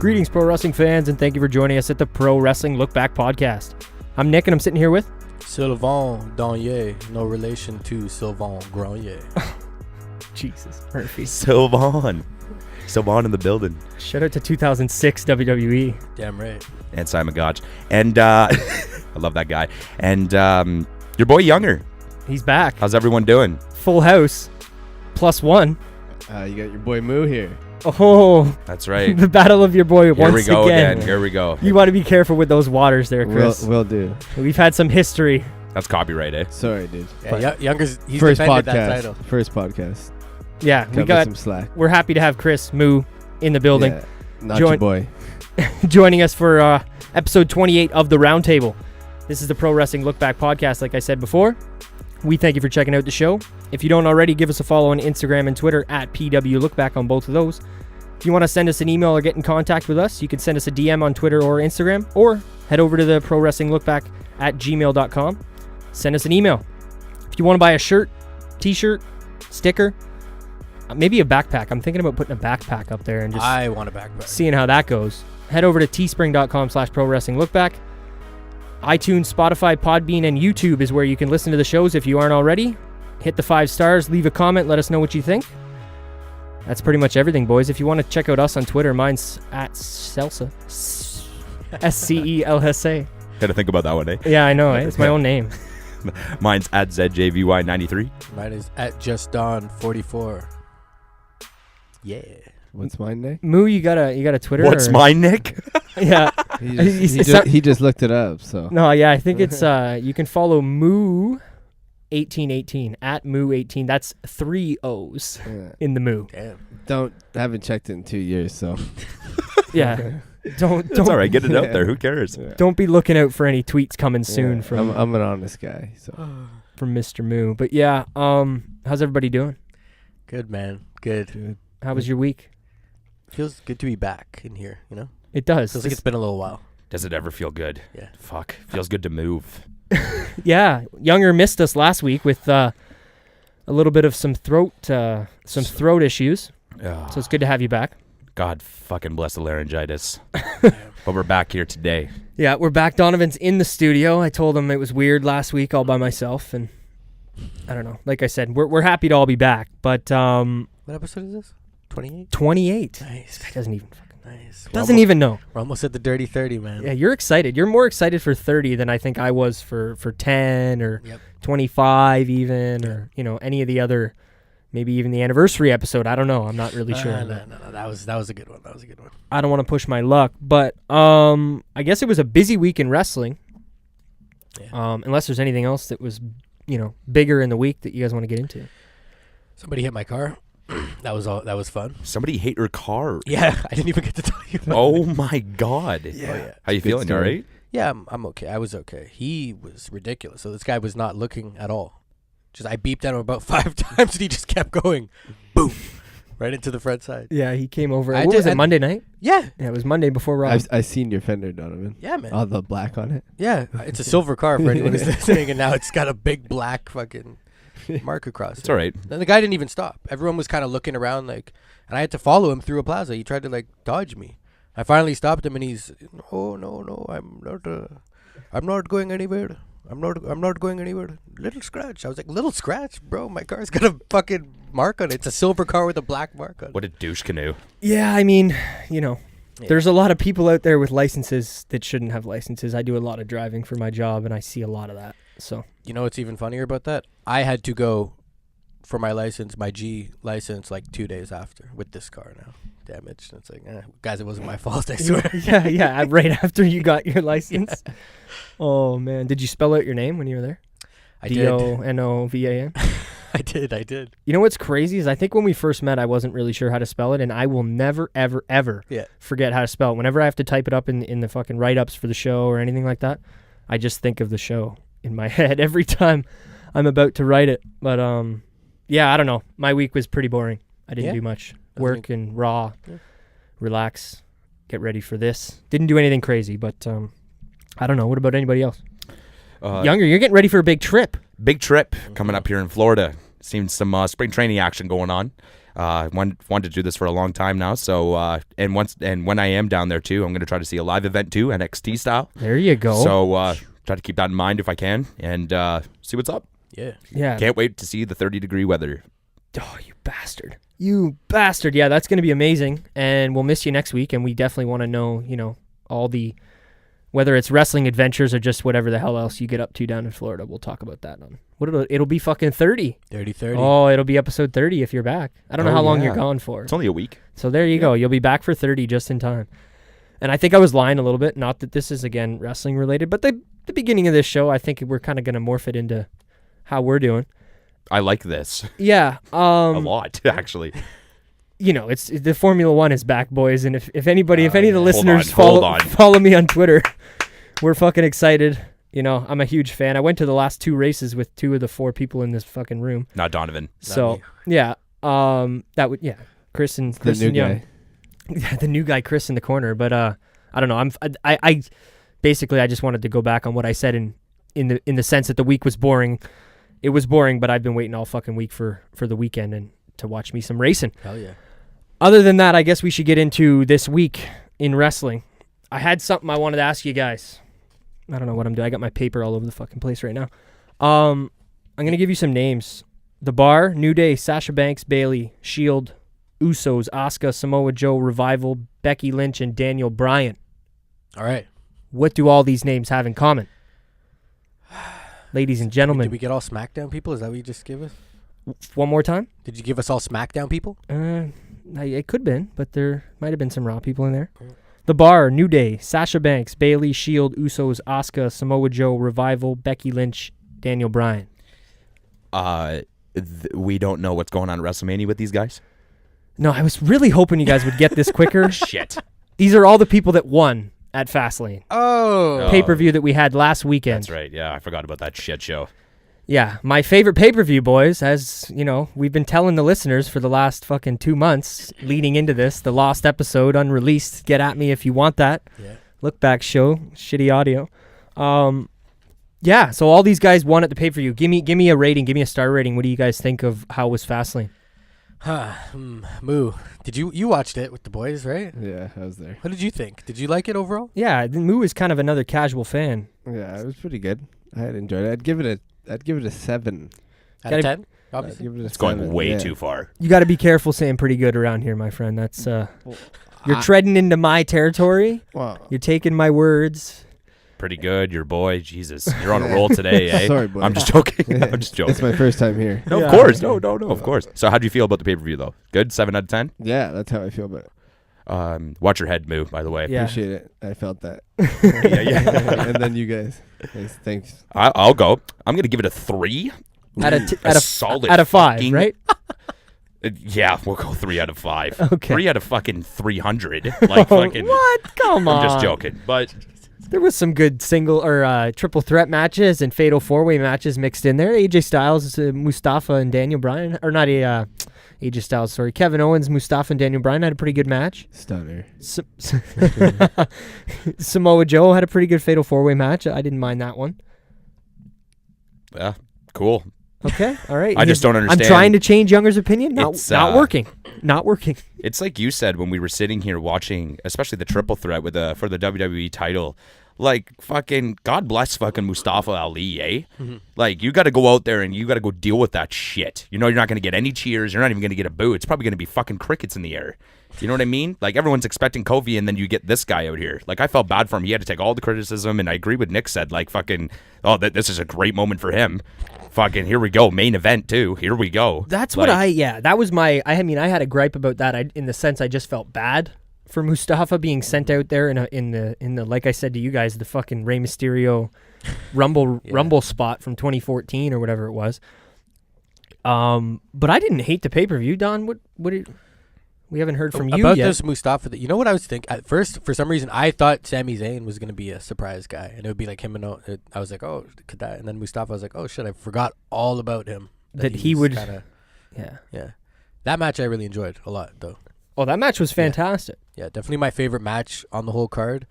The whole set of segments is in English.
Greetings, pro wrestling fans, and thank you for joining us at the Pro Wrestling LookBack Podcast. I'm Nick, and I'm sitting here with... Sylvain Danier, no relation to Sylvain Grenier. Jesus, Murphy. Sylvain in the building. Shout out to 2006 WWE. Damn right. And Simon Gotch. And I love that guy. And your boy Younger. He's back. How's everyone doing? Full house. +1. You got your boy Moo here. Oh, That's right. the battle of your boy Here once we go again. again. Here we go. You want to be careful with those waters there, Chris. Will do. We've had some history. That's copyright, eh? Sorry, dude. Yeah, Younger's he's First defended podcast. that title. First podcast. Yeah, Cut me some slack. we're happy to have Chris Moo in the building, Yeah, not your boy. joining us for episode 28 of the Roundtable. This is the Pro Wrestling LookBack Podcast, like I said before. We thank you for checking out the show. If you don't already, give us a follow on Instagram and Twitter at PWLookBack on both of those. If you want to send us an email or get in contact with us, you can send us a DM on Twitter or Instagram, or head over to the Pro Wrestling LookBack at gmail.com. Send us an email. If you want to buy a shirt, t-shirt, sticker, maybe a backpack. I'm thinking about putting a backpack up there and just I want a backpack. seeing how that goes. Head over to teespring.com/pro-wrestling-lookback. iTunes, Spotify, Podbean, and YouTube is where you can listen to the shows if you aren't already. Hit the 5 stars, leave a comment, let us know what you think. That's pretty much everything, boys. If you want to check out us on Twitter, mine's at Celsa. SCELSA. Got to think about that one, eh? Yeah, I know. It's my own name. Mine's at ZJVY93. Mine is at JustDon44. Yeah. What's mine, Nick? Moo, you got a Twitter? What's or? mine, Nick? Yeah. He just looked it up, so. No, yeah, I think it's you can follow Moo1818 at Moo18. That's 3 O's in the Moo. Damn. Haven't checked it in 2 years, so. Yeah. Don't It's all right. Get it out there. Who cares? Yeah. Don't be looking out for any tweets coming soon from I'm an honest guy, so. from Mr. Moo. But yeah, how's everybody doing? Good, man. Good. How was your week? Feels good to be back in here, you know? It does. Feels like it's been a little while. Does it ever feel good? Yeah. Fuck. Feels good to move. Yeah, Younger missed us last week with a little bit of some throat issues. Oh, So it's good to have you back. God fucking bless the laryngitis. But we're back here today. Yeah, we're back. Donovan's in the studio. I told him it was weird last week all by myself, and I don't know. Like I said, we're happy to all be back. But What episode is this? 28? 28. Nice. Guy doesn't even Nice. doesn't even know. We're almost at the dirty 30, man. Yeah, you're excited. You're more excited for 30 than I think I was for 10 or Yep. 25 even, or any of the other, maybe even the anniversary episode. I don't know. I'm not really sure. No. That was a good one. I don't want to push my luck, but I guess it was a busy week in wrestling. Yeah. Unless there's anything else that was, bigger in the week that you guys want to get into. Somebody hit my car. That was fun. Somebody hit your car. Yeah, I didn't even get to tell you about Oh it. my God. Yeah. How you Good feeling? You all story. right? Yeah, I'm okay. I was okay. He was ridiculous. So this guy was not looking at all. I beeped at him about 5 times and he just kept going. Boom. Right into the front side. Yeah, he came over. I What was did- it, Monday night? Yeah. Yeah, it was Monday before Raw. I seen your fender, Donovan. Yeah, man. All the black on it. Yeah. It's a silver car for anyone who's listening, and now it's got a big black fucking mark across It's it. all right. And the guy didn't even stop. Everyone was kind of looking around and I had to follow him through a plaza. He tried to dodge me. I finally stopped him and he's, oh, no, I'm not going anywhere. I'm not going anywhere. Little scratch. I was like, little scratch? Bro, my car's got a fucking mark on it. It's a silver car with a black mark on it. What a douche canoe. Yeah, I mean, there's a lot of people out there with licenses that shouldn't have licenses. I do a lot of driving for my job, and I see a lot of that. So You know what's even funnier about that? I had to go for my license, my G license, 2 days after with this car now. Damaged. It's guys, it wasn't my fault, I swear. yeah, right after you got your license. Yeah. Oh man, did you spell out your name when you were there? I did. Donovan. I did. You know what's crazy is I think when we first met, I wasn't really sure how to spell it, and I will never, ever, ever forget how to spell it. Whenever I have to type it up in the fucking write-ups for the show or anything like that, I just think of the show in my head every time I'm about to write it. But yeah, I don't know. My week was pretty boring. I didn't do much. Work and Raw, relax, get ready for this. Didn't do anything crazy, but I don't know. What about anybody else? Younger, you're getting ready for a big trip. Big trip coming up here in Florida. Seen some spring training action going on. Wanted to do this for a long time now. So and when I am down there too, I'm going to try to see a live event too, NXT style. There you go. So try to keep that in mind if I can, and see what's up. Yeah. Can't wait to see the 30-degree weather. Oh, you bastard. You bastard. Yeah, that's going to be amazing. And we'll miss you next week. And we definitely want to know, all the, whether it's wrestling adventures or just whatever the hell else you get up to down in Florida. We'll talk about that on it'll be fucking 30. 30. Oh, it'll be episode 30 if you're back. I don't know how long you're gone for. It's only a week. So there you go. You'll be back for 30 just in time. And I think I was lying a little bit. Not that this is, again, wrestling related, but the beginning of this show, I think we're kind of going to morph it into how we're doing. I like this. Yeah. A lot, actually. It's the Formula One is back, boys. And if any of the listeners hold on. follow me on Twitter, we're fucking excited. I'm a huge fan. I went to the last 2 races with 2 of the 4 people in this fucking room. Not Donovan. So, Chris and Young. Yeah, the new guy, Chris, in the corner. But I don't know. I basically I just wanted to go back on what I said in the sense that the week was boring. It was boring, but I've been waiting all fucking week for the weekend and to watch me some racing. Hell yeah. Other than that, I guess we should get into this week in wrestling. I had something I wanted to ask you guys. I don't know what I'm doing. I got my paper all over the fucking place right now. I'm going to give you some names. The Bar, New Day, Sasha Banks, Bayley, Shield, Usos, Asuka, Samoa Joe, Revival, Becky Lynch, and Daniel Bryan. All right. What do all these names have in common? Ladies and gentlemen. Did we get all SmackDown people? Is that what you just gave us? One more time? Did you give us all SmackDown people? It could have been, but there might have been some Raw people in there. The Bar, New Day, Sasha Banks, Bayley, Shield, Usos, Asuka, Samoa Joe, Revival, Becky Lynch, Daniel Bryan. We don't know what's going on at WrestleMania with these guys. No, I was really hoping you guys would get this quicker. Shit. These are all the people that won at Fastlane. Oh. Pay-per-view that we had last weekend. That's right. Yeah, I forgot about that shit show. Yeah, my favorite pay-per-view, boys, as, we've been telling the listeners for the last fucking 2 months leading into this, the lost episode, unreleased. Get at me if you want that. Yeah. LookBack Show, shitty audio. Yeah, so all these guys won at the pay-per-view. Give me a rating, give me a star rating. What do you guys think of how was Fastlane? Moo. Did you watched it with the boys, right? Yeah, I was there. What did you think? Did you like it overall? Yeah, Moo is kind of another casual fan. Yeah, it was pretty good. I had enjoyed it. I'd give it a 7. Out of 10? Obviously. It's going way too far. You got to be careful saying pretty good around here, my friend. That's you're treading into my territory. Wow. You're taking my words. Pretty good, your boy. Jesus, you're on a roll today, eh? Sorry, boy. I'm just joking. I'm just joking. It's my first time here. No, of course. No, of course. So how do you feel about the pay-per-view, though? Good? 7 out of 10? Yeah, that's how I feel about it. Watch your head move, by the way. Yeah. Appreciate it. I felt that. yeah. And then you guys. Thanks. I'll go. I'm going to give it a 3. Out of solid out of 5, fucking- right? Yeah, we'll go 3 out of 5. Okay. 3 out of fucking 300. Like fucking. What? Come on. I'm just joking, but There was some good single or triple threat matches and fatal 4-way matches mixed in there. AJ Styles, Mustafa, and Daniel Bryan. Or not AJ Styles, sorry. Kevin Owens, Mustafa, and Daniel Bryan had a pretty good match. Stunner. Samoa Joe had a pretty good fatal 4-way match. I didn't mind that one. yeah, cool. Okay, all right. I just don't understand. I'm trying to change Younger's opinion. Not working. Not working. It's like you said when we were sitting here watching, especially the triple threat with for the WWE title. Like, fucking, God bless fucking Mustafa Ali, eh? Mm-hmm. Like, you got to go out there and you got to go deal with that shit. You know, you're not going to get any cheers. You're not even going to get a boo. It's probably going to be fucking crickets in the air. You know what I mean? Like, everyone's expecting Kofi, and then you get this guy out here. Like, I felt bad for him. He had to take all the criticism, and I agree with Nick said, like, fucking, this is a great moment for him. Fucking, here we go. Main event, too. Here we go. That's like, that was my, I had a gripe about that in the sense I just felt bad for Mustafa being sent out there in the like I said to you guys, the fucking Rey Mysterio Rumble spot from 2014 or whatever it was. But I didn't hate the pay-per-view, Don. What we haven't heard from you about yet. This Mustafa. You know what I was thinking at first? For some reason, I thought Sami Zayn was going to be a surprise guy, and it would be like him. And I was like, oh, could that? And then Mustafa, I was like, oh shit, I forgot all about him. That he would. Yeah. That match I really enjoyed a lot, though. Oh, that match was fantastic. Yeah, definitely my favorite match on the whole card.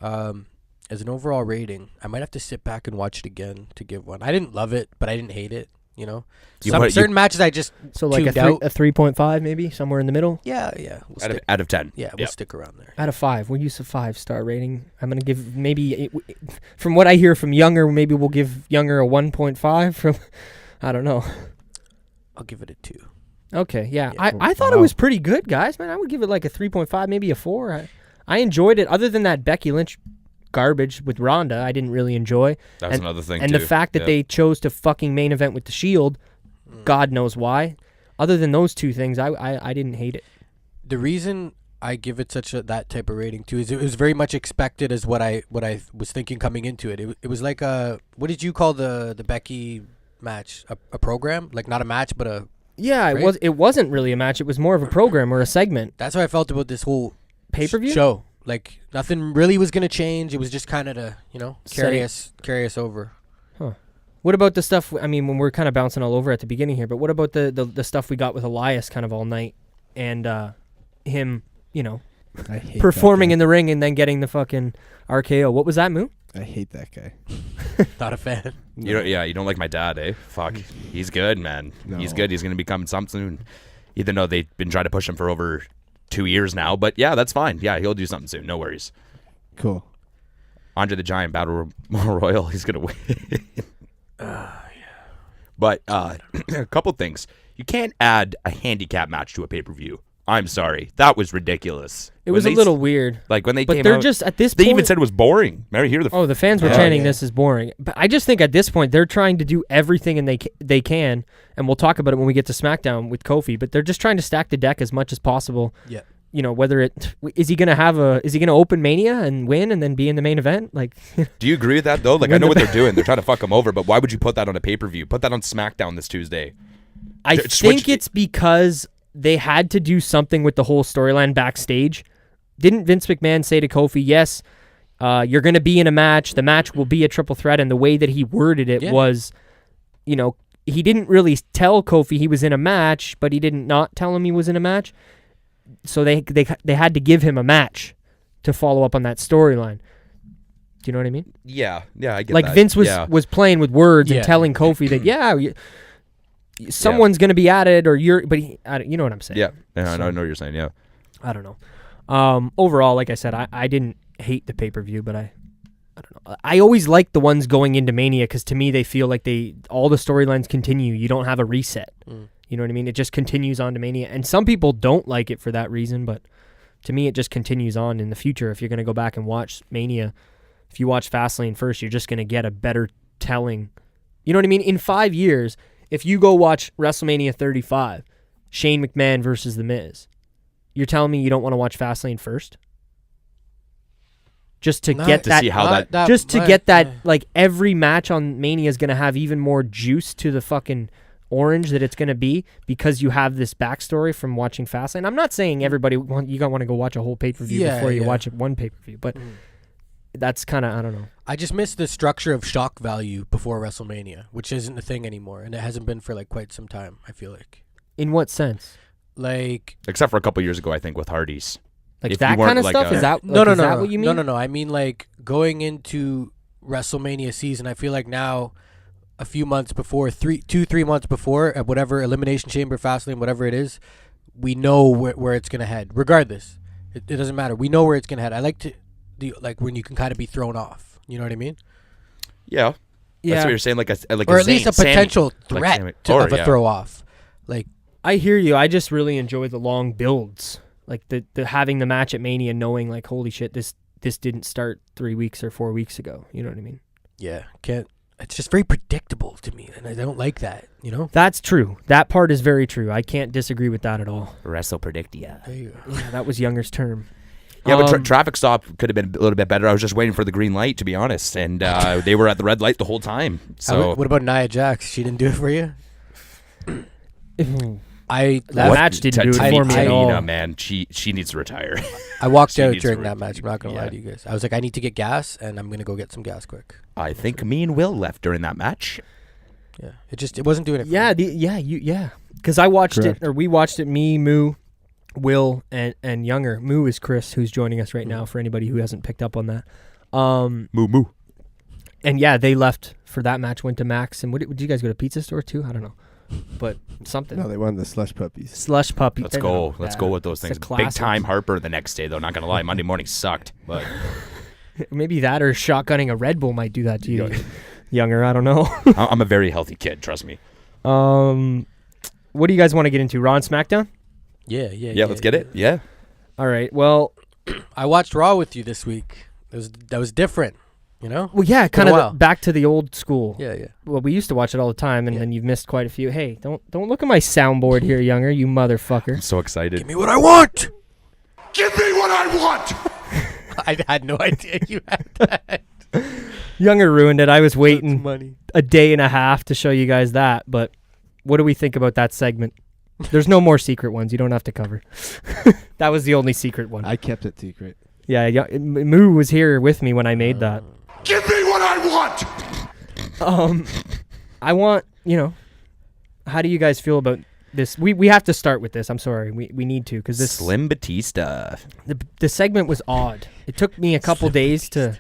As an overall rating, I might have to sit back and watch it again to give one. I didn't love it, but I didn't hate it. You know, You- certain matches I just So like a tuned out. 3.5 maybe, somewhere in the middle. Yeah. We'll out of 10. we'll stick around there. Out of 5. We'll use a 5-star rating. I'm going to give maybe, from what I hear from Younger, maybe we'll give Younger a 1.5 from, I don't know. I'll give it a 2. Okay, yeah. Yeah. I thought it was pretty good, guys. Man, I would give it like a 3.5, maybe a 4. I enjoyed it. Other than that Becky Lynch garbage with Ronda, I didn't really enjoy. That's another thing, and too. the fact that they chose to fucking main event with the Shield, God knows why. Other than those two things, I didn't hate it. The reason I give it that type of rating too is it was very much expected as what I was thinking coming into it. It was like what did you call the Becky match? A program? Like not a match, but a Yeah, right? it wasn't really a match. It was more of a program or a segment. That's how I felt about this whole Pay-per-view? show. Like nothing really was gonna change. It was just kind of to carry us over. What about the stuff? I mean, when we're kind of bouncing all over at the beginning here, but what about the stuff we got with Elias kind of all night and him, I hate performing that in the ring and then getting the fucking RKO? What was that move? guy. I hate that guy. Not a fan. You don't like my dad, eh? Fuck. He's good, man. He's No. good. He's going to become something soon. Even though they've been trying to push him for over 2 years now. But yeah, that's fine. Yeah, he'll do something soon. No worries. Cool. Andre the Giant Battle Royal. He's going to win. But a couple things. You can't add a handicap match to a pay-per-view. I'm sorry. That was ridiculous. It was a little weird. Like when they But came they're out, just at this they point. even said it was boring. Remember here The fans were Yeah. chanting Yeah. this is boring. But I just think at this point they're trying to do everything and they can, and we'll talk about it when we get to SmackDown with Kofi, but they're just trying to stack the deck as much as possible. Yeah. Whether is he going to open Mania and win and then be in the main event? Like Do you agree with that though? Like I know what they're doing. They're trying to fuck him over, but why would you put that on a pay-per-view? Put that on SmackDown this Tuesday. I Switch think the- it's because they had to do something with the whole storyline backstage. Didn't Vince McMahon say to Kofi, yes, you're going to be in a match. The match will be a triple threat. And the way that he worded it was, he didn't really tell Kofi he was in a match, but he didn't not tell him he was in a match. So they had to give him a match to follow up on that storyline. Do you know what I mean? Yeah, I get Like that. Vince Yeah. was playing with words Yeah. and telling Kofi that someone's going to be at it, or you know what I'm saying? Yeah, I know what you're saying. Yeah, I don't know. Overall, like I said, I didn't hate the pay-per-view, but I don't know. I always like the ones going into Mania because to me they feel like all the storylines continue. You don't have a reset. You know what I mean? It just continues on to Mania, and some people don't like it for that reason, but to me it just continues on in the future. If you're going to go back and watch Mania, if you watch Fastlane first, you're just going to get a better telling. You know what I mean? In 5 years, if you go watch WrestleMania 35, Shane McMahon versus The Miz, you're telling me you don't want to watch Fastlane first? Just to get to that, see how that just to get that, like every match on Mania is going to have even more juice to the fucking orange that it's going to be because you have this backstory from watching Fastlane. I'm not saying everybody you got to want to go watch a whole pay-per-view before you watch one pay-per-view, but that's kind of, I don't know. I just miss the structure of shock value before WrestleMania, which isn't a thing anymore, and it hasn't been for like quite some time, I feel like. In what sense? Like except for a couple years ago, I think with Hardy's. Like If that you weren't kind of like stuff? a- Is that no, is that what you mean? No. I mean like going into WrestleMania season, I feel like now a few months before, 3 months before, at whatever Elimination Chamber, Fastlane, whatever it is, we know where it's gonna head. Regardless, it doesn't matter. We know where it's gonna head. I like like when you can kind of be thrown off. You know what I mean? Yeah, Yeah. that's what you're saying. Like Or a at least a Sammy. potential Like threat Sammy. of a throw off. Like I hear you. I just really enjoy the long builds. Like the having the match at Mania, knowing like, holy shit, this didn't start 3 weeks or 4 weeks ago. You know what I mean? yeah, it's just very predictable to me, and I don't like that. You know? That's true. That part is very true. I can't disagree with that at all. Wrestle Predictia. There you go. Yeah, that was Younger's term. Yeah, but traffic stop could have been a little bit better. I was just waiting for the green light, to be honest, and they were at the red light the whole time. So What about Nia Jax? She didn't do it for you? That match didn't do it for me at all. Tamina, man, she needs to retire. I walked She out needs during to that match. I'm not gonna lie yeah. to you guys. I was like, I need to get gas, and I'm gonna go get some gas quick. I think me and Will left during that match. Yeah, it wasn't doing it. For Yeah, me. because I watched Correct. it, or we watched it. Me, Moo, Will, and Younger. Moo is Chris, who's joining us right now. For anybody who hasn't picked up on that. Moo moo. And yeah, they left for that match went to Max. And did you guys go to Pizza Store too? I don't know. But something. No, they won the slush puppies. Slush puppy. Let's go. Let's go with those things. Big time Harper the next day, though. Not going to lie. Monday morning sucked. But maybe that or shotgunning a Red Bull might do that to you. Younger, I don't know. I'm a very healthy kid. Trust me. What do you guys want to get into? Raw and SmackDown? Yeah, let's get it. Yeah. All right. Well, I watched Raw with you this week. That was different, you know? Well, yeah, kind of back to the old school. Yeah. Well, we used to watch it all the time, and then you've missed quite a few. Hey, don't look at my soundboard here, Younger, you motherfucker. I'm so excited. Give me what I want! Give me what I want! I had no idea you had that. Younger ruined it. I was waiting money. a day and a half to show you guys that, but what do we think about that segment? There's no more secret ones. You don't have to cover. That was the only secret one. I kept it secret. Yeah, Moo was here with me when I made that. Give me what I want! I want, how do you guys feel about this? We have to start with this. I'm sorry. We need to, because this Slim Batista. the segment was odd. It took me a couple days to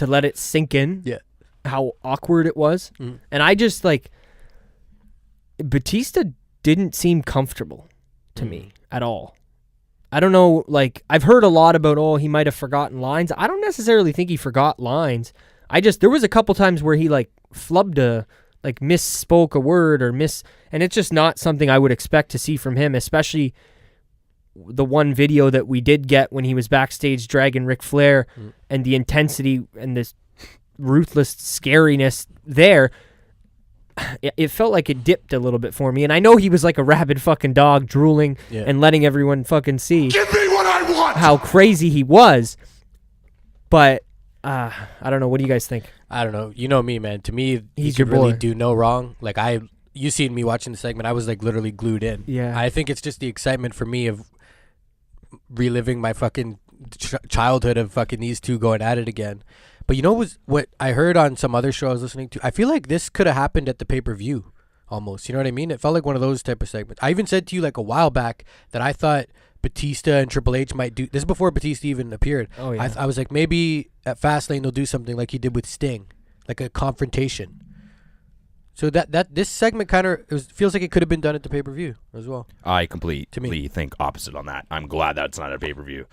let it sink in. Yeah. How awkward it was. Mm. And I just Batista didn't seem comfortable to me at all. I don't know, I've heard a lot about, he might have forgotten lines. I don't necessarily think he forgot lines. There was a couple times where he flubbed misspoke a word and it's just not something I would expect to see from him, especially the one video that we did get when he was backstage dragging Ric Flair and the intensity and this ruthless scariness there. It felt like it dipped a little bit for me, and I know he was like a rabid fucking dog drooling and letting everyone fucking see Give me what I want! how crazy he was. But I don't know. What do you guys think? I don't know. You know me, man. To me, He's he could your boy. really do no wrong. You seen me watching the segment. I was literally glued in. Yeah. I think it's just the excitement for me of reliving my fucking childhood of fucking these two going at it again. But you know what I heard on some other show I was listening to? I feel like this could have happened at the pay-per-view almost. You know what I mean? It felt like one of those type of segments. I even said to you a while back that I thought Batista and Triple H might do this before Batista even appeared. Oh, yeah. I was like, maybe at Fastlane they'll do something like he did with Sting, like a confrontation. So that this segment kind of feels like it could have been done at the pay-per-view as well. I completely think opposite on that. I'm glad that it's not a pay-per-view.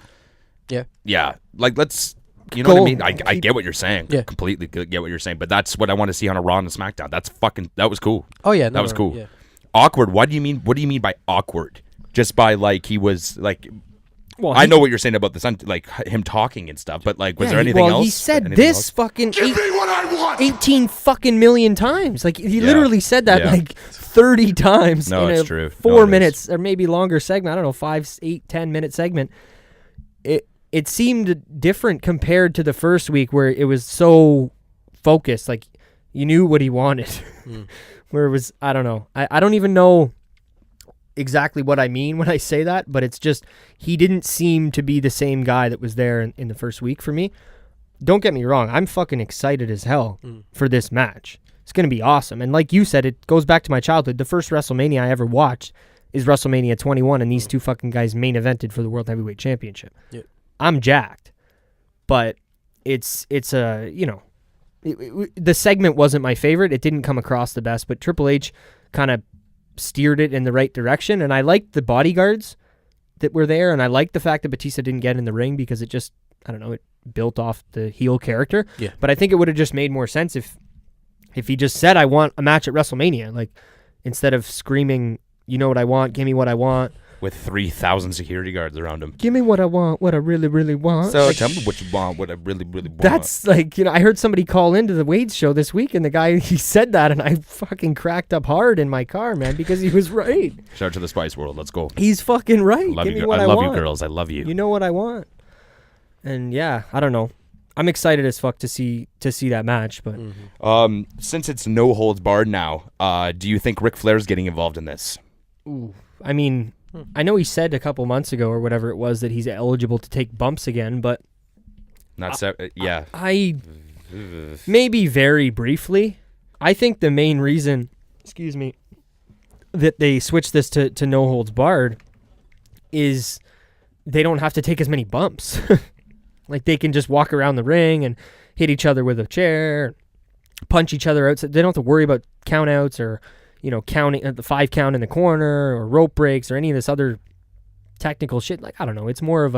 Yeah. Yeah. Let's... You know what I mean? I get what you're saying. Yeah. Completely get what you're saying. But that's what I want to see on a Raw and a SmackDown. That was cool. Oh yeah, that was cool. Yeah. Awkward. What do you mean? What do you mean by awkward? Just by he was Well, I know what you're saying about the sun, him talking and stuff. But was there anything else? He said Anything this else? fucking Give me what I want! 18 fucking million times. He literally said that 30 times No, in it's a true. 4 minutes or maybe longer segment. I don't know, 5, 8, 10 minute segment. It seemed different compared to the first week where it was so focused. You knew what he wanted. Where it was, I don't know. I don't even know exactly what I mean when I say that, but it's just he didn't seem to be the same guy that was there in the first week for me. Don't get me wrong. I'm fucking excited as hell for this match. It's going to be awesome. And like you said, it goes back to my childhood. The first WrestleMania I ever watched is WrestleMania 21, and these two fucking guys main evented for the World Heavyweight Championship. Yeah. I'm jacked, but it's the segment wasn't my favorite. It didn't come across the best, but Triple H kind of steered it in the right direction, and I liked the bodyguards that were there, and I liked the fact that Batista didn't get in the ring because it just, I don't know, it built off the heel character. Yeah. But I think it would have just made more sense if he just said, I want a match at WrestleMania, instead of screaming, you know what I want, give me what I want. With 3,000 security guards around him. Give me what I want, what I really, really want. So tell me what you want, what I really, really want. That's I heard somebody call into the Wade's show this week, and the guy, he said that, and I fucking cracked up hard in my car, man, because he was right. Shout out to the Spice World. Let's go. He's fucking right. Love Give you, me what I love want. you, girls. I love you. You know what I want. And yeah, I don't know. I'm excited as fuck to see that match, but Since it's no holds barred now, do you think Ric Flair's getting involved in this? ooh, I mean, I know he said a couple months ago or whatever it was that he's eligible to take bumps again, but Yeah. I maybe very briefly. I think the main reason, that they switched this to no holds barred is they don't have to take as many bumps. They can just walk around the ring and hit each other with a chair, punch each other out. So they don't have to worry about count outs or, counting the 5 count in the corner or rope breaks or any of this other technical shit. Like, I don't know. It's more of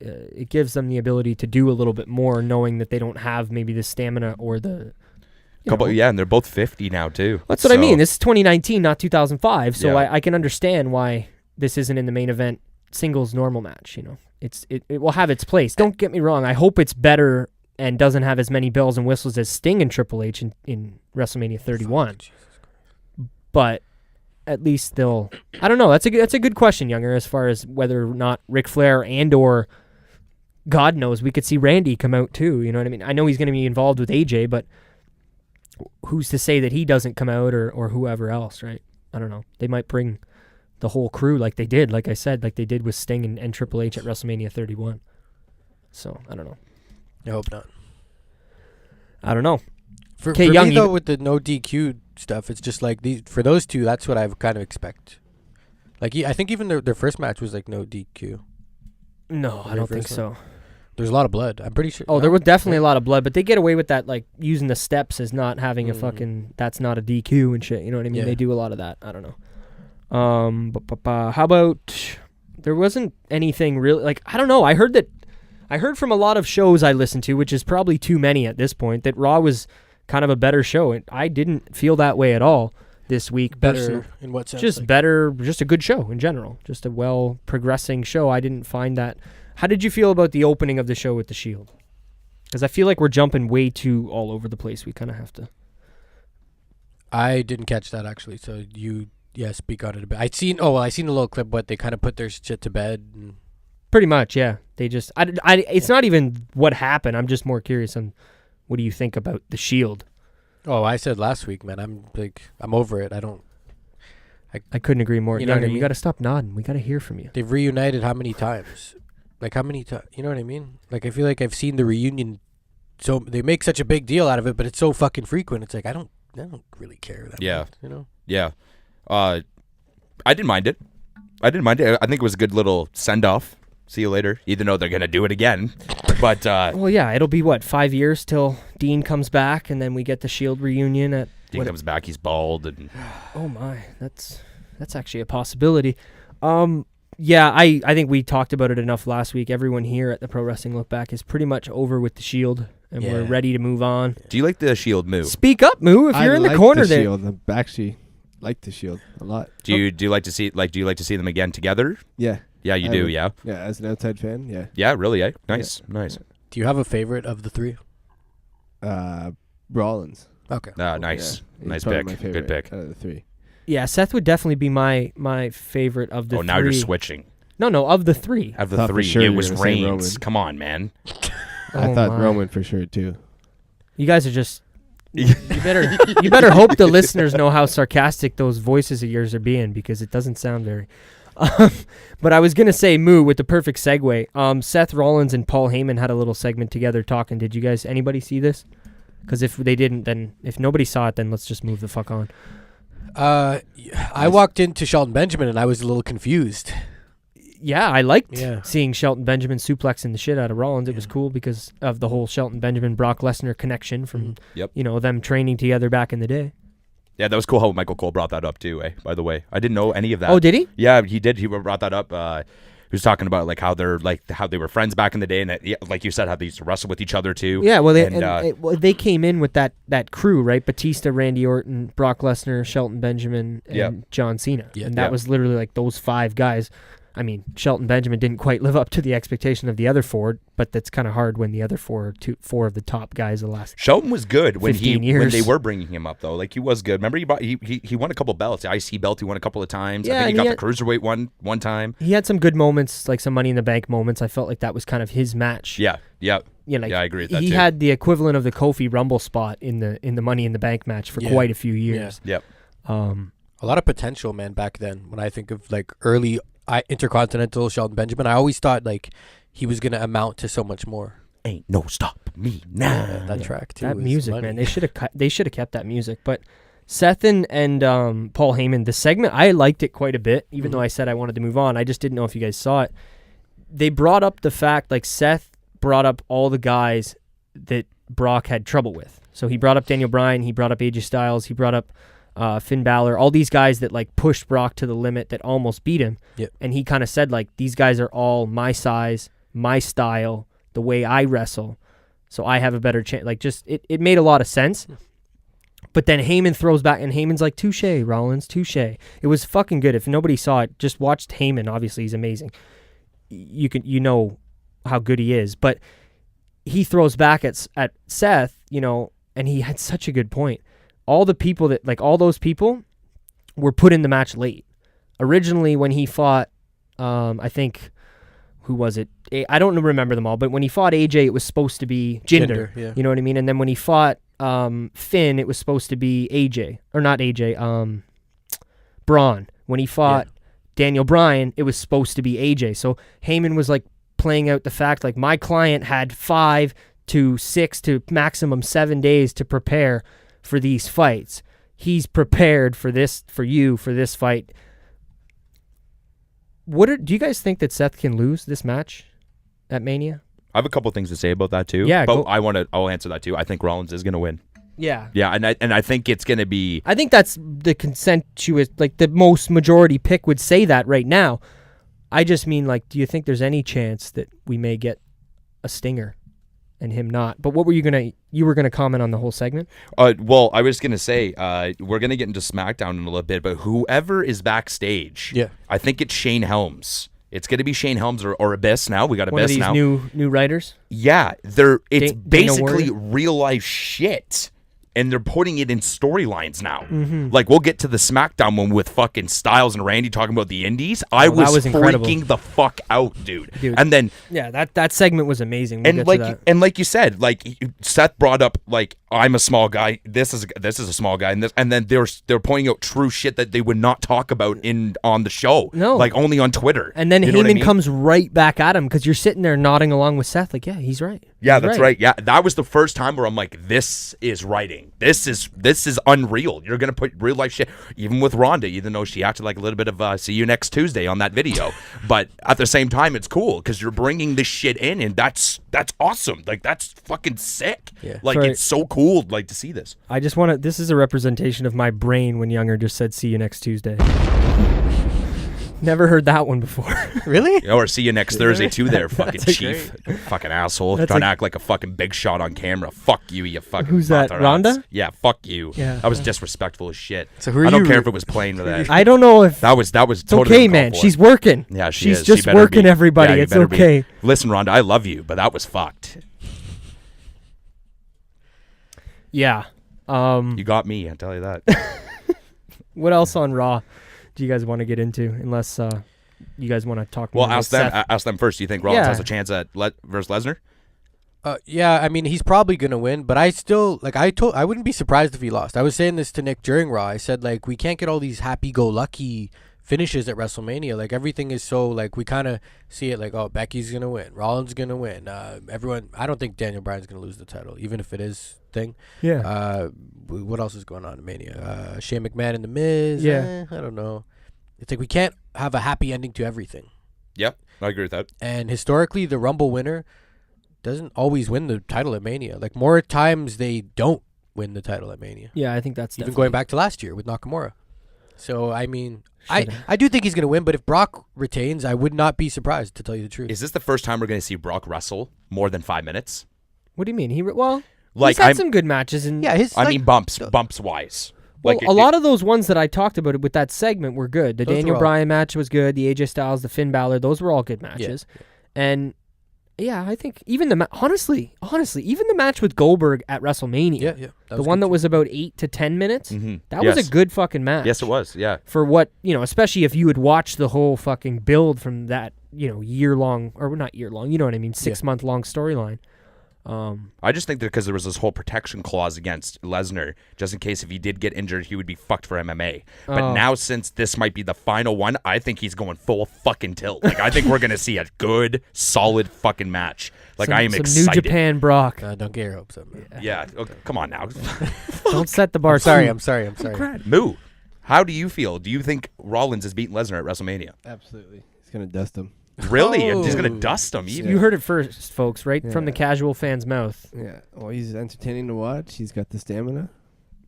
it gives them the ability to do a little bit more, knowing that they don't have maybe the stamina or the and they're both 50 now too. That's what I mean. This is 2019, not 2005. So Yeah. I can understand why this isn't in the main event singles normal match. It will have its place. Don't get me wrong. I hope it's better and doesn't have as many bells and whistles as Sting and Triple H in WrestleMania 31. But at least they'll. I don't know. That's a good question, Younger, as far as whether or not Ric Flair and or God knows, we could see Randy come out too. You know what I mean? I know he's going to be involved with AJ, but who's to say that he doesn't come out or whoever else, right? I don't know. They might bring the whole crew like they did, like I said, like they did with Sting and Triple H at WrestleMania 31. So, I don't know. I hope not. I don't know. For Young, me, though, with the no DQ stuff, it's just like for those two, that's what I kind of expect. Like, I think even their first match was like no DQ. No, I don't think so. There's a lot of blood. I'm pretty sure. Oh, there was definitely a lot of blood, but they get away with that, like using the steps as not having a fucking, that's not a DQ and shit. You know what I mean? Yeah. They do a lot of that. I don't know. How about, there wasn't anything really, like, I don't know. I heard from a lot of shows I listened to, which is probably too many at this point, that Raw was kind of a better show. And I didn't feel that way at all this week. Better in what sense? Just better, just a good show in general. Just a well progressing show. I didn't find that. How did you feel about the opening of the show with the Shield? Because I feel like we're jumping way too all over the place. We kind of have to. I didn't catch that actually. So speak on it a bit. I seen a little clip, but they kind of put their shit to bed. And Pretty much, yeah. They just, it's not even what happened. I'm just more curious on what do you think about the Shield. Oh, I said last week, man. I'm over it. I couldn't agree more. You know what I You mean? got to stop nodding. We got to hear from you. They've reunited how many times? Like how many times? You know what I mean? Like I feel like I've seen the reunion. So they make such a big deal out of it, but it's so fucking frequent. It's like I don't really care that much, you know? Yeah. I didn't mind it. I think it was a good little send off. See you later. Even though they're gonna do it again, but well, yeah, it'll be 5 years till Dean comes back, and then we get the Shield reunion at. Dean comes back. He's bald and. Oh my, that's actually a possibility. Yeah, I think we talked about it enough last week. Everyone here at the Pro Wrestling Look Back is pretty much over with the Shield, and we're ready to move on. Do you like the Shield move? Speak up, Moo. If you're in the corner there. Shield. I actually like the Shield a lot. Do you like to see them again together? Yeah. Yeah, you do. Yeah. Yeah, as an outside fan, yeah. Yeah, really. Eh? Nice. Do you have a favorite of the three? Rollins. Okay. Nice. Yeah, Nice probably pick. my favorite Good pick. out of the three. Yeah, Seth would definitely be my favorite of the three. Oh, now you're switching. No, of the three. Of the Thought for three, sure it you was were gonna say Reigns. Roman. Come on, man. I thought my. Roman for sure too. You guys are just. You better hope the listeners know how sarcastic those voices of yours are being, because it doesn't sound very. But I was gonna say, Moo, with the perfect segue. Seth Rollins and Paul Heyman had a little segment together talking. Did you guys? Anybody see this? Because if they didn't, then if nobody saw it, then let's just move the fuck on. I walked into Shelton Benjamin and I was a little confused. Yeah, I liked Yeah. seeing Shelton Benjamin suplexing the shit out of Rollins. It was cool because of the whole Shelton Benjamin Brock Lesnar connection from them training together back in the day. Yeah, that was cool how Michael Cole brought that up too, by the way. I didn't know any of that. Oh, did he? Yeah, he did. He brought that up. He was talking about how they were friends back in the day, and like you said, how they used to wrestle with each other too. Yeah, well, they came in with that crew, right? Batista, Randy Orton, Brock Lesnar, Shelton Benjamin, and John Cena. Yeah. And that was literally like those five guys. I mean, Shelton Benjamin didn't quite live up to the expectation of the other four, but that's kind of hard when the other four of the top guys the last. Shelton was good when 15 years. when they were bringing him up though. Like he was good. Remember he won a couple belts. The IC belt he won a couple of times. Yeah, I think he got the cruiserweight one time. He had some good moments, like some Money in the Bank moments. I felt like that was kind of his match. Yeah. Yeah, I agree with that he too. had the equivalent of the Kofi Rumble spot in the Money in the Bank match for quite a few years. Yeah. A lot of potential, man, back then. When I think of early Intercontinental Shelton Benjamin, I always thought he was gonna amount to so much more. Ain't no stop me now. Yeah, that track too. That was music, money. man. They should have kept that music. But Seth and Paul Heyman, the segment, I liked it quite a bit, even though I said I wanted to move on. I just didn't know if you guys saw it. They brought up the fact, Seth brought up all the guys that Brock had trouble with. So he brought up Daniel Bryan, he brought up AJ Styles, he brought up Finn Balor, all these guys that like pushed Brock to the limit that almost beat him. Yep. And he kind of said like, these guys are all my size, my style, the way I wrestle. So I have a better chance. Like just, it made a lot of sense. But then Heyman throws back, and Heyman's like, touche, Rollins, touche. It was fucking good. If nobody saw it, just watch Heyman. Obviously, he's amazing. You know how good he is. But he throws back at Seth, and he had such a good point. All the people that, like, all those people were put in the match late. Originally, when he fought, I think, who was it? I don't remember them all, but when he fought AJ, it was supposed to be Jinder. Yeah. You know what I mean? And then when he fought Finn, it was supposed to be AJ. Or not AJ, Braun. When he fought Daniel Bryan, it was supposed to be AJ. So Heyman was, like, playing out the fact, like, my client had 5 to 6 to maximum 7 days to prepare for these fights. He's prepared for this, for this fight. Do you guys think that Seth can lose this match at Mania? I have a couple things to say about that too. Yeah, but I'll answer that too. I think Rollins is going to win. Yeah. Yeah, and I think it's going to be. I think that's the consensuous, like the most majority pick would say that right now. I just mean, like, do you think there's any chance that we may get a stinger and him not? But what were you were gonna comment on the whole segment? Well, I was gonna say we're gonna get into SmackDown in a little bit, but whoever is backstage, I think it's Shane Helms. It's gonna be Shane Helms or Abyss now. We got Abyss now. One of these new writers. Yeah, it's basically real life shit. And they're putting it in storylines now. Mm-hmm. Like, we'll get to the SmackDown one with fucking Styles and Randy talking about the indies. I was freaking the fuck out, dude. And then... Yeah, that segment was amazing. And like you said, like, Seth brought up, like, I'm a small guy. This is a small guy. And then they're pointing out true shit that they would not talk about on the show. No. Like, only on Twitter. And then Heyman comes right back at him because you're sitting there nodding along with Seth. Like, yeah, he's right. Yeah, that's right. Yeah, that was the first time where I'm like, this is writing. This is unreal. You're gonna put real life shit, even with Rhonda, even though she acted like a little bit of see you next Tuesday on that video. But at the same time, it's cool because you're bringing this shit in, and that's awesome. Like, that's fucking sick. Yeah. Like, it's so cool, like, to see this. I just want to. This is a representation of my brain when Younger just said, "See you next Tuesday." Never heard that one before. Really? Or see you next Thursday too there, fucking chief. Fucking asshole. Trying to act like a fucking big shot on camera. Fuck you fucking... Who's that, Rhonda? Yeah, fuck you. Yeah. That was disrespectful as shit. So who are I don't you care if it was playing with that. I don't know if... That was totally okay, man. She's working. Yeah, she's is. She's just working, everybody. Yeah, it's okay. Listen, Rhonda, I love you, but that was fucked. Yeah. You got me, I tell you that. What else on Raw do you guys want to get into? Unless... you guys want to talk more about Seth? Ask them first. Do you think Rollins has a chance at versus Lesnar? Yeah, I mean, he's probably going to win, but I still, like, I wouldn't be surprised if he lost. I was saying this to Nick during Raw. I said, like, we can't get all these happy-go-lucky finishes at WrestleMania. Like, everything is so, like, we kind of see it like, oh, Becky's going to win. Rollins is going to win. Everyone, I don't think Daniel Bryan's going to lose the title, even if it is thing. Yeah. What else is going on in Mania? Shane McMahon and The Miz. Yeah. I don't know. It's like we can't have a happy ending to everything. Yep, I agree with that. And historically, the Rumble winner doesn't always win the title at Mania. Like, more times they don't win the title at Mania. Yeah, I think that's even going back to last year with Nakamura. So, I mean, I do think he's going to win, but if Brock retains, I would not be surprised, to tell you the truth. Is this the first time we're going to see Brock wrestle more than 5 minutes? What do you mean? He's had some good matches. And yeah, bumps wise. Well, a lot of those ones that I talked about with that segment were good. The Daniel Bryan match was good. The AJ Styles, the Finn Balor, those were all good matches. Yeah. And yeah, I think even honestly, even the match with Goldberg at WrestleMania, the one that was about 8 to 10 minutes, that was a good fucking match. Yes, it was. Yeah. For what, especially if you had watched the whole fucking build from that, year long, or not year long, you know what I mean, 6 month long storyline. I just think that because there was this whole protection clause against Lesnar, just in case if he did get injured, he would be fucked for MMA. But now, since this might be the final one, I think he's going full fucking tilt. Like, I think we're gonna see a good, solid fucking match. Like, I am excited. New Japan Brock. Don't get your hopes up, man. Yeah. Okay, come on now. Don't set the bar. I'm sorry. Moo, how do you feel? Do you think Rollins is beating Lesnar at WrestleMania? Absolutely. He's gonna dust him. Really? And he's going to dust him even. You heard it first, folks, right from the casual fan's mouth. Yeah. Well, he's entertaining to watch. He's got the stamina.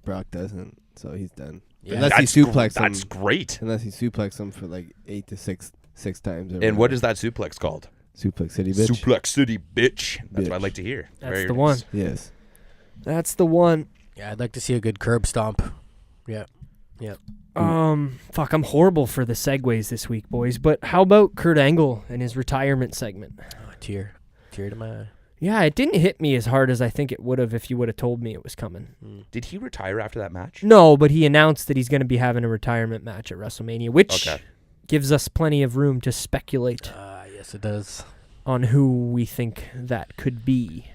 Brock doesn't, so he's done. Yeah. Unless he suplexes him. That's great. Unless he suplexes him for like 8 to 6 times. And what is that suplex called? Suplex City, bitch. Suplex City, bitch. That's what I'd like to hear. That's the one. Yes. That's the one. Yeah, I'd like to see a good curb stomp. Yeah. Fuck, I'm horrible for the segues this week, boys. But how about Kurt Angle and his retirement segment? Oh, tear to my eye. Yeah, it didn't hit me as hard as I think it would have if you would have told me it was coming. Did he retire after that match? No, but he announced that he's going to be having a retirement match at WrestleMania, which gives us plenty of room to speculate. Yes, it does. On who we think that could be.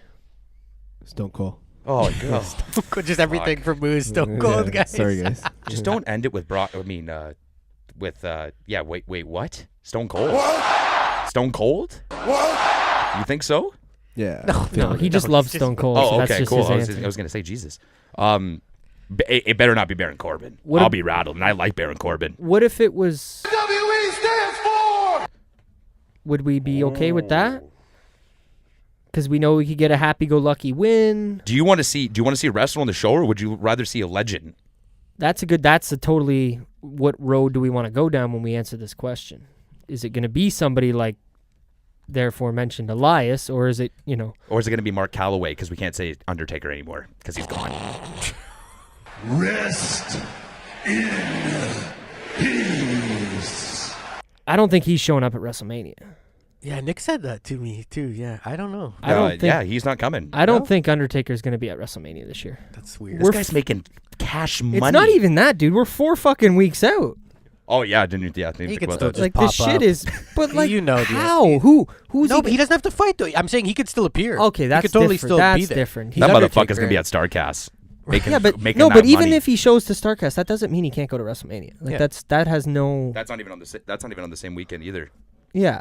Stone Cold. Oh, God. Just everything from Moose, Stone Cold, guys. Sorry, guys. Just don't end it with Brock. I mean, wait, what? Stone Cold? What? Stone Cold? What? You think so? Yeah. No, he just loves Stone Cold. Oh, so that's okay, just cool. his I answer. was going to say Jesus. It better not be Baron Corbin. I'll be rattled, and I like Baron Corbin. What if it was... WWE stands for. Would we be okay with that? Because we know we could get a happy-go-lucky win. Do you want to see a wrestler on the show, or would you rather see a legend? That's a totally... What road do we want to go down when we answer this question? Is it going to be somebody like therefore mentioned Elias, or is it, Or is it going to be Mark Calloway, because we can't say Undertaker anymore, because he's gone. Rest in peace. I don't think he's showing up at WrestleMania. Yeah, Nick said that to me, too. Yeah, I don't know. I don't think, he's not coming. I don't think Undertaker's going to be at WrestleMania this year. That's weird. This guy's making cash money. It's not even that, dude. We're 4 fucking weeks out. Oh, yeah. Didn't He think could about still that. just Like, pop this shit up. is... But, like, how? dude. Who's No, but he doesn't have to fight, though. I'm saying he could still appear. Okay, that's he could totally different. still That's be there. different. He's That Undertaker, motherfucker's going to be at StarCast. Making, Yeah, but making no, that but even money. if he shows to StarCast, that doesn't mean he can't go to WrestleMania. Like that has no... That's not even on the same weekend either. Yeah.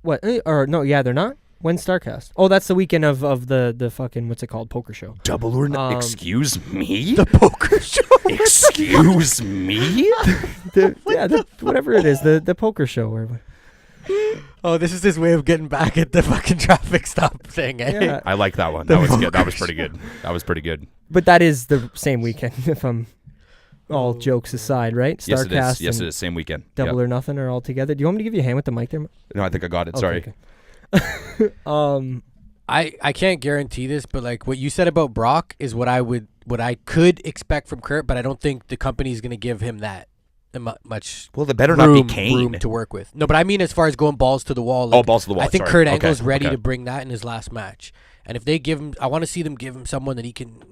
What? Or no, yeah, they're not. When's StarCast? Oh, that's the weekend of the fucking, what's it called, poker show. Double or not? Excuse me? The poker show. Excuse me? Whatever it is, the poker show. Where, Oh, this is his way of getting back at the fucking traffic stop thing, eh? yeah. I like that one. That was good. That was pretty good. That was pretty good. But that is the same weekend, if I'm all jokes aside, right? Yes, it is. StarCast Yes, and it is. Same weekend. Double Yep. or Nothing are all together. Do you want me to give you a hand with the mic there? No, I think I got it. Sorry. Okay. I can't guarantee this, but like what you said about Brock is what I could expect from Kurt, but I don't think the company's gonna give him that much. Well, it better not be Kane. Room to work with. No, but I mean as far as going balls to the wall. Like, balls to the wall. I think sorry. Kurt Angle's Okay, ready okay. to bring that in his last match, and if they give him, I want to see them give him someone that he can.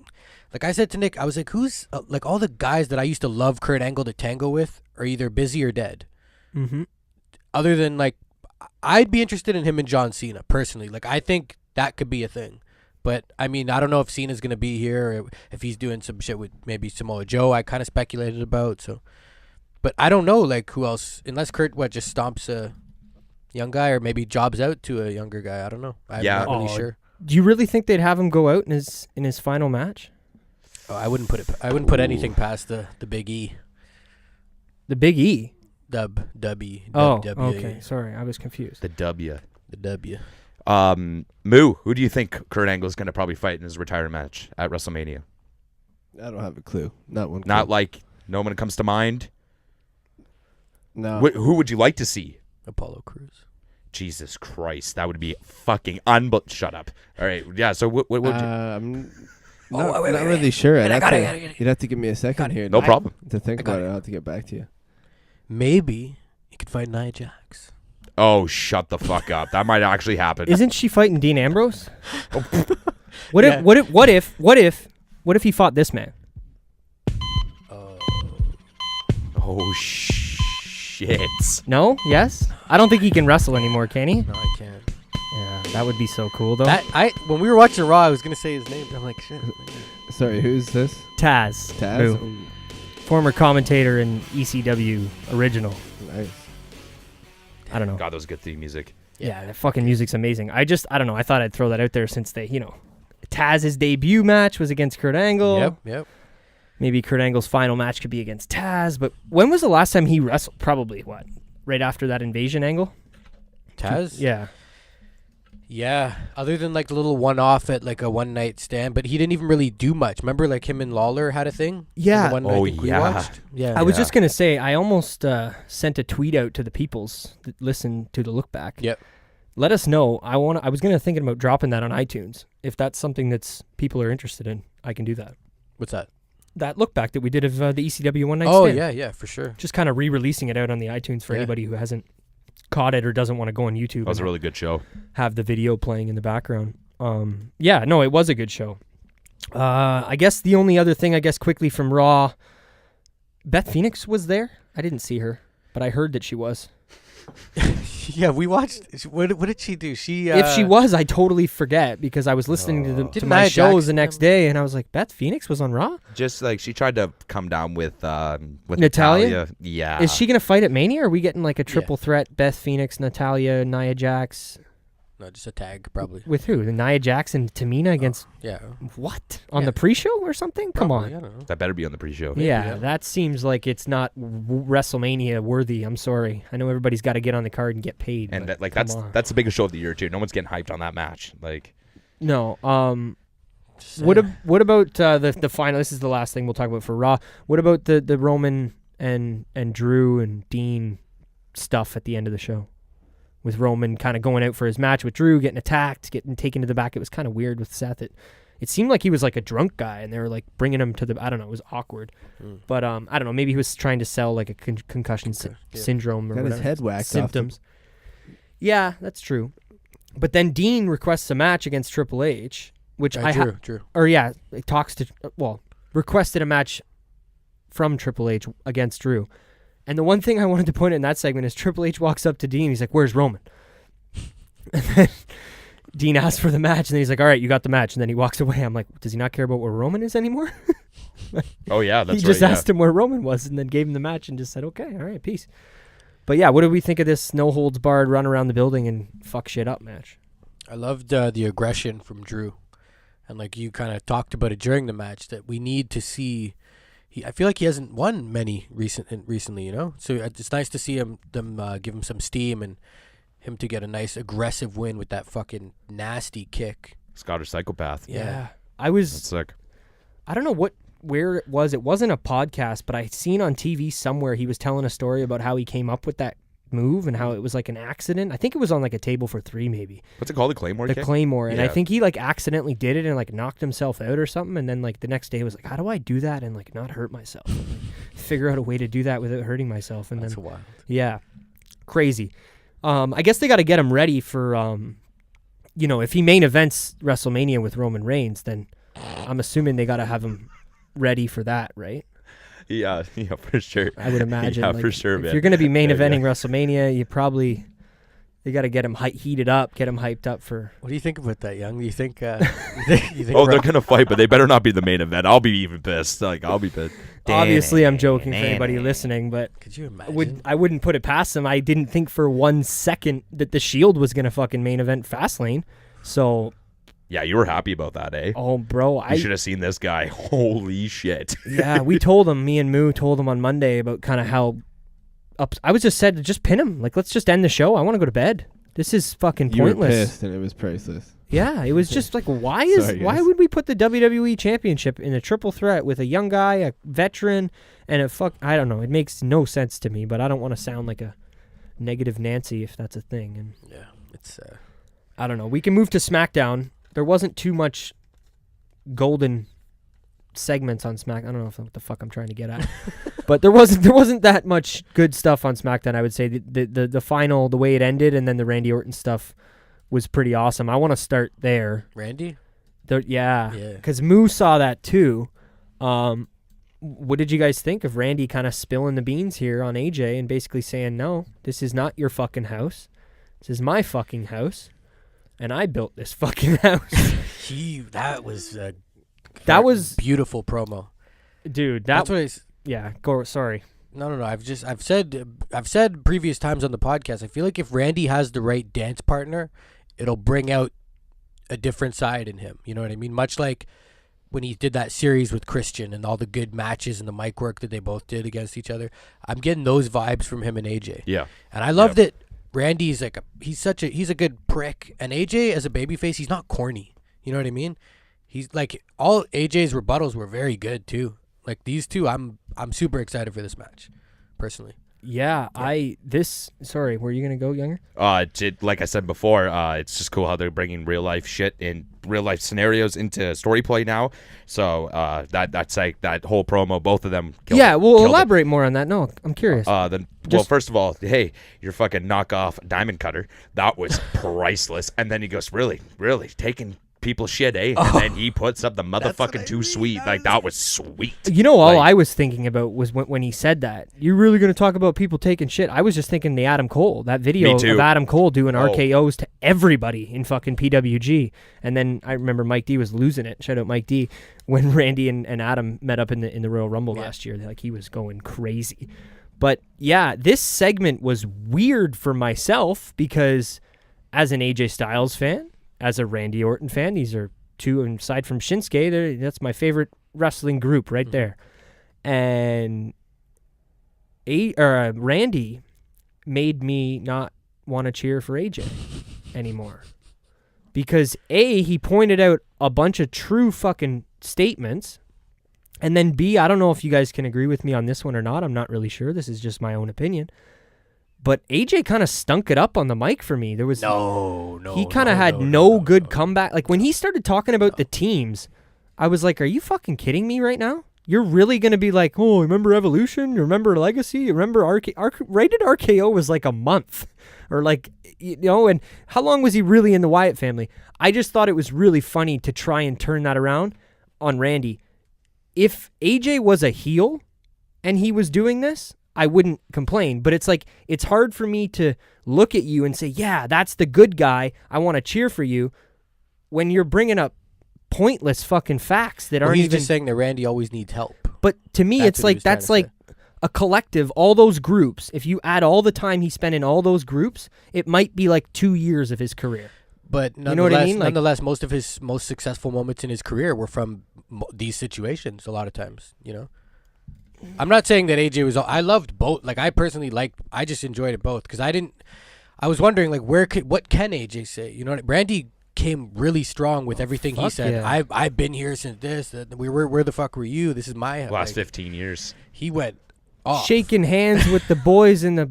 Like I said to Nick, I was like, who's like all the guys that I used to love Kurt Angle to tango with are either busy or dead. Mm-hmm. Other than like, I'd be interested in him and John Cena personally. Like I think that could be a thing. But I mean, I don't know if Cena's gonna be here or if he's doing some shit with maybe Samoa Joe. I kind of speculated about so, but I don't know like who else unless Kurt just stomps a young guy or maybe jobs out to a younger guy. I don't know. I'm not really sure. Do you really think they'd have him go out in his final match? Oh, I wouldn't put anything past the Big E. The Big E. W. Oh, WWE. okay. Sorry, I was confused. The W. The W. Moo, who do you think Kurt Angle's going to probably fight in his retirement match at WrestleMania? I don't have a clue. Not one. Not clue. like no one comes to mind. No. Who would you like to see? Apollo Crews. Jesus Christ, that would be fucking Shut up. All right, yeah. So what would you? I'm not wait, really sure. I got it. You'd have to give me a second here. No problem. To think I got about it. it, I'll have to get back to you. Maybe he could fight Nia Jax. Oh, shut the fuck up. That might actually happen. Isn't she fighting Dean Ambrose? What Yeah. if he fought this man? Oh shit. No? Yes? I don't think he can wrestle anymore, can he? No, I can't. Yeah, that would be so cool though. When we were watching Raw, I was gonna say his name. I'm like, shit. Sorry, who's this? Taz. Taz? Boo. Former commentator in ECW original. Nice. I don't know. God, that was good theme music. Yeah, the fucking music's amazing. I don't know. I thought I'd throw that out there since Taz's debut match was against Kurt Angle. Yep. Maybe Kurt Angle's final match could be against Taz. But when was the last time he wrestled? Probably, right after that Invasion angle? Taz? Yeah. Yeah. Other than like the little one-off at like a one-night stand, but he didn't even really do much. Remember, like him and Lawler had a thing. Yeah. The one Oh, I think we yeah. watched? Yeah. I was just gonna say, I almost sent a tweet out to the peoples that listen to the Look Back. Yep. Let us know. I was thinking about dropping that on iTunes. If that's something that's people are interested in, I can do that. What's that? That Look Back that we did of the ECW One Night Oh Stand. yeah, for sure. Just kind of re-releasing it out on the iTunes for Yeah. anybody who hasn't caught it or doesn't want to go on YouTube. That was a and really good show. have the video playing in the background. Yeah, no, it was a good show. I guess the only other thing, quickly from Raw, Beth Phoenix was there. I didn't see her, but I heard that she was. Yeah, we watched. What did she do? She If she was, I totally forget because I was listening to Didn't my Nia shows the Jax- next day, and I was like, Beth Phoenix was on Raw? Just like she tried to come down with Natalia? Yeah. Is she going to fight at Mania? Or are we getting like a Yeah. triple threat, Beth Phoenix, Natalia, Nia Jax? No, just a tag probably. With who? The Nia Jax and Tamina against Yeah. what? On Yeah. the pre-show or something? Come Probably, on. I don't know. That better be on the pre-show. Yeah, that seems like it's not WrestleMania worthy. I'm sorry. I know everybody's got to get on the card and get paid. And but that, like come that's on. that's the biggest show of the year too. No one's getting hyped on that match. Like No. Just, What about the final? This is the last thing we'll talk about for Raw. What about the Roman and Drew and Dean stuff at the end of the show? With Roman kind of going out for his match with Drew, getting attacked, getting taken to the back. It was kind of weird with Seth. It seemed like he was like a drunk guy, and they were like bringing him to the. I don't know. It was awkward, but I don't know. Maybe he was trying to sell like a concussion syndrome or Got his whatever. head whacked symptoms. Yeah, that's true. But then Dean requests a match against Triple H, which Drew. it talks to requested a match from Triple H against Drew. And the one thing I wanted to point out in that segment is Triple H walks up to Dean. He's like, "Where's Roman?" And then Dean asks for the match, and then he's like, "All right, you got the match." And then he walks away. I'm like, does he not care about where Roman is anymore? oh yeah, that's he just right. asked him where Roman was, and then gave him the match, and just said, "Okay, all right, peace." But yeah, what do we think of this no holds barred run around the building and fuck shit up match? I loved the aggression from Drew, and like you kind of talked about it during the match that we need to see. I feel like he hasn't won many recently, you know. So it's nice to see them give him some steam and him to get a nice aggressive win with that fucking nasty kick. Scottish psychopath. Yeah. That's sick. I don't know where it was. It wasn't a podcast, but I seen on TV somewhere he was telling a story about how he came up with that move and how it was like an accident. I think it was on like a table for three maybe. What's it called? The Claymore The kick? Claymore. And I Yeah. think he like accidentally did it and like knocked himself out or something. And then like the next day was like, how do I do that and like not hurt myself? And, like, figure out a way to do that without hurting myself. And That's then wild. yeah, crazy. I guess they got to get him ready for, if he main events WrestleMania with Roman Reigns, then I'm assuming they got to have him ready for that, right? Yeah, for sure. I would imagine. Yeah, like, for sure, if man. you're going to be main Yeah, eventing WrestleMania, you got to get him heated up, get him hyped up for. What do you think about that, Young? Do you think? You think Oh, they're gonna fight, but they better not be the main event. I'll be even pissed. Like I'll be pissed. Obviously, I'm joking for anybody listening, but Could you imagine? I wouldn't put it past them. I didn't think for 1 second that the Shield was going to fucking main event Fastlane. So, Yeah, you were happy about that, eh? oh, bro, You should have seen this guy. Holy shit. yeah, we told him, me and Moo told him on Monday about kind of how I was just said to just pin him. Like, let's just end the show. I want to go to bed. This is fucking You were pointless. pissed and it was priceless. Yeah, it was just like, why Sorry, guys. would we put the WWE Championship in a triple threat with a young guy, a veteran, and I don't know. It makes no sense to me, but I don't want to sound like a negative Nancy if that's a thing. And Yeah, it's. I don't know. We can move to SmackDown. There wasn't too much golden segments on SmackDown. I don't know what the fuck I'm trying to get at, but there wasn't that much good stuff on SmackDown. I would say the final, the way it ended, and then the Randy Orton stuff was pretty awesome. I want to start there. Randy? Yeah, Yeah. because Moo saw that too. What did you guys think of Randy kind of spilling the beans here on AJ and basically saying, no, this is not your fucking house. This is my fucking house, and I built this fucking house. That was That was beautiful promo. dude. That's what Yeah, go. Sorry. No. I've said previous times on the podcast. I feel like if Randy has the right dance partner, it'll bring out a different side in him. You know what I mean? Much like when he did that series with Christian and all the good matches and the mic work that they both did against each other. I'm getting those vibes from him and AJ. Yeah. And I love that Randy's like he's a good prick, and AJ as a babyface, he's not corny. You know what I mean? He's like all AJ's rebuttals were very good too. Like these two, I'm super excited for this match, personally. Yeah, sorry, were you gonna go, Younger? Like I said before, it's just cool how they're bringing real life shit and real life scenarios into story play now. So that's like that whole promo, both of them. Killed Elaborate more on that. No, I'm curious. Well, first of all, hey, your fucking knockoff diamond cutter, that was priceless. And then he goes, really taking people's shit, eh? And then he puts up the motherfucking too sweet. Like, that was sweet. You know, all I was thinking about was when he said that. You're really going to talk about people taking shit? I was just thinking the Adam Cole, that video of Adam Cole doing RKOs to everybody in fucking PWG. And then I remember Mike D was losing it. Shout out Mike D. When Randy and Adam met up in the Royal Rumble last year. Like, he was going crazy. But yeah, this segment was weird for myself because as an AJ Styles fan, as a Randy Orton fan, these are two, aside from Shinsuke, that's my favorite wrestling group right there. And Randy made me not want to cheer for AJ anymore. Because A, he pointed out a bunch of true fucking statements. And then B, I don't know if you guys can agree with me on this one or not. I'm not really sure. This is just my own opinion. But AJ kind of stunk it up on the mic for me. There was he kind of had no good comeback. Like when he started talking about the teams, I was like, "Are you fucking kidding me right now? You're really gonna be like, oh, remember Evolution? You remember Legacy? You remember Rated RKO was like a month, or like And how long was he really in the Wyatt family? I just thought it was really funny to try and turn that around on Randy. If AJ was a heel and he was doing this, I wouldn't complain, but it's like, it's hard for me to look at you and say, yeah, that's the good guy. I want to cheer for you when you're bringing up pointless fucking facts that aren't he's even... just saying that Randy always needs help. But to me, it's like, that's like a collective, all those groups. If you add all the time he spent in all those groups, it might be like 2 years of his career. But nonetheless, you know what I mean? Nonetheless, most of his most successful moments in his career were from these situations a lot of times, I'm not saying that AJ was... I loved both. Like, I personally I just enjoyed it both because I was wondering, like, what can AJ say? Randy came really strong with everything he said. Yeah. I've been here since this. Where the fuck were you? This is my... Last 15 years. He went off. Shaking hands with the boys in the...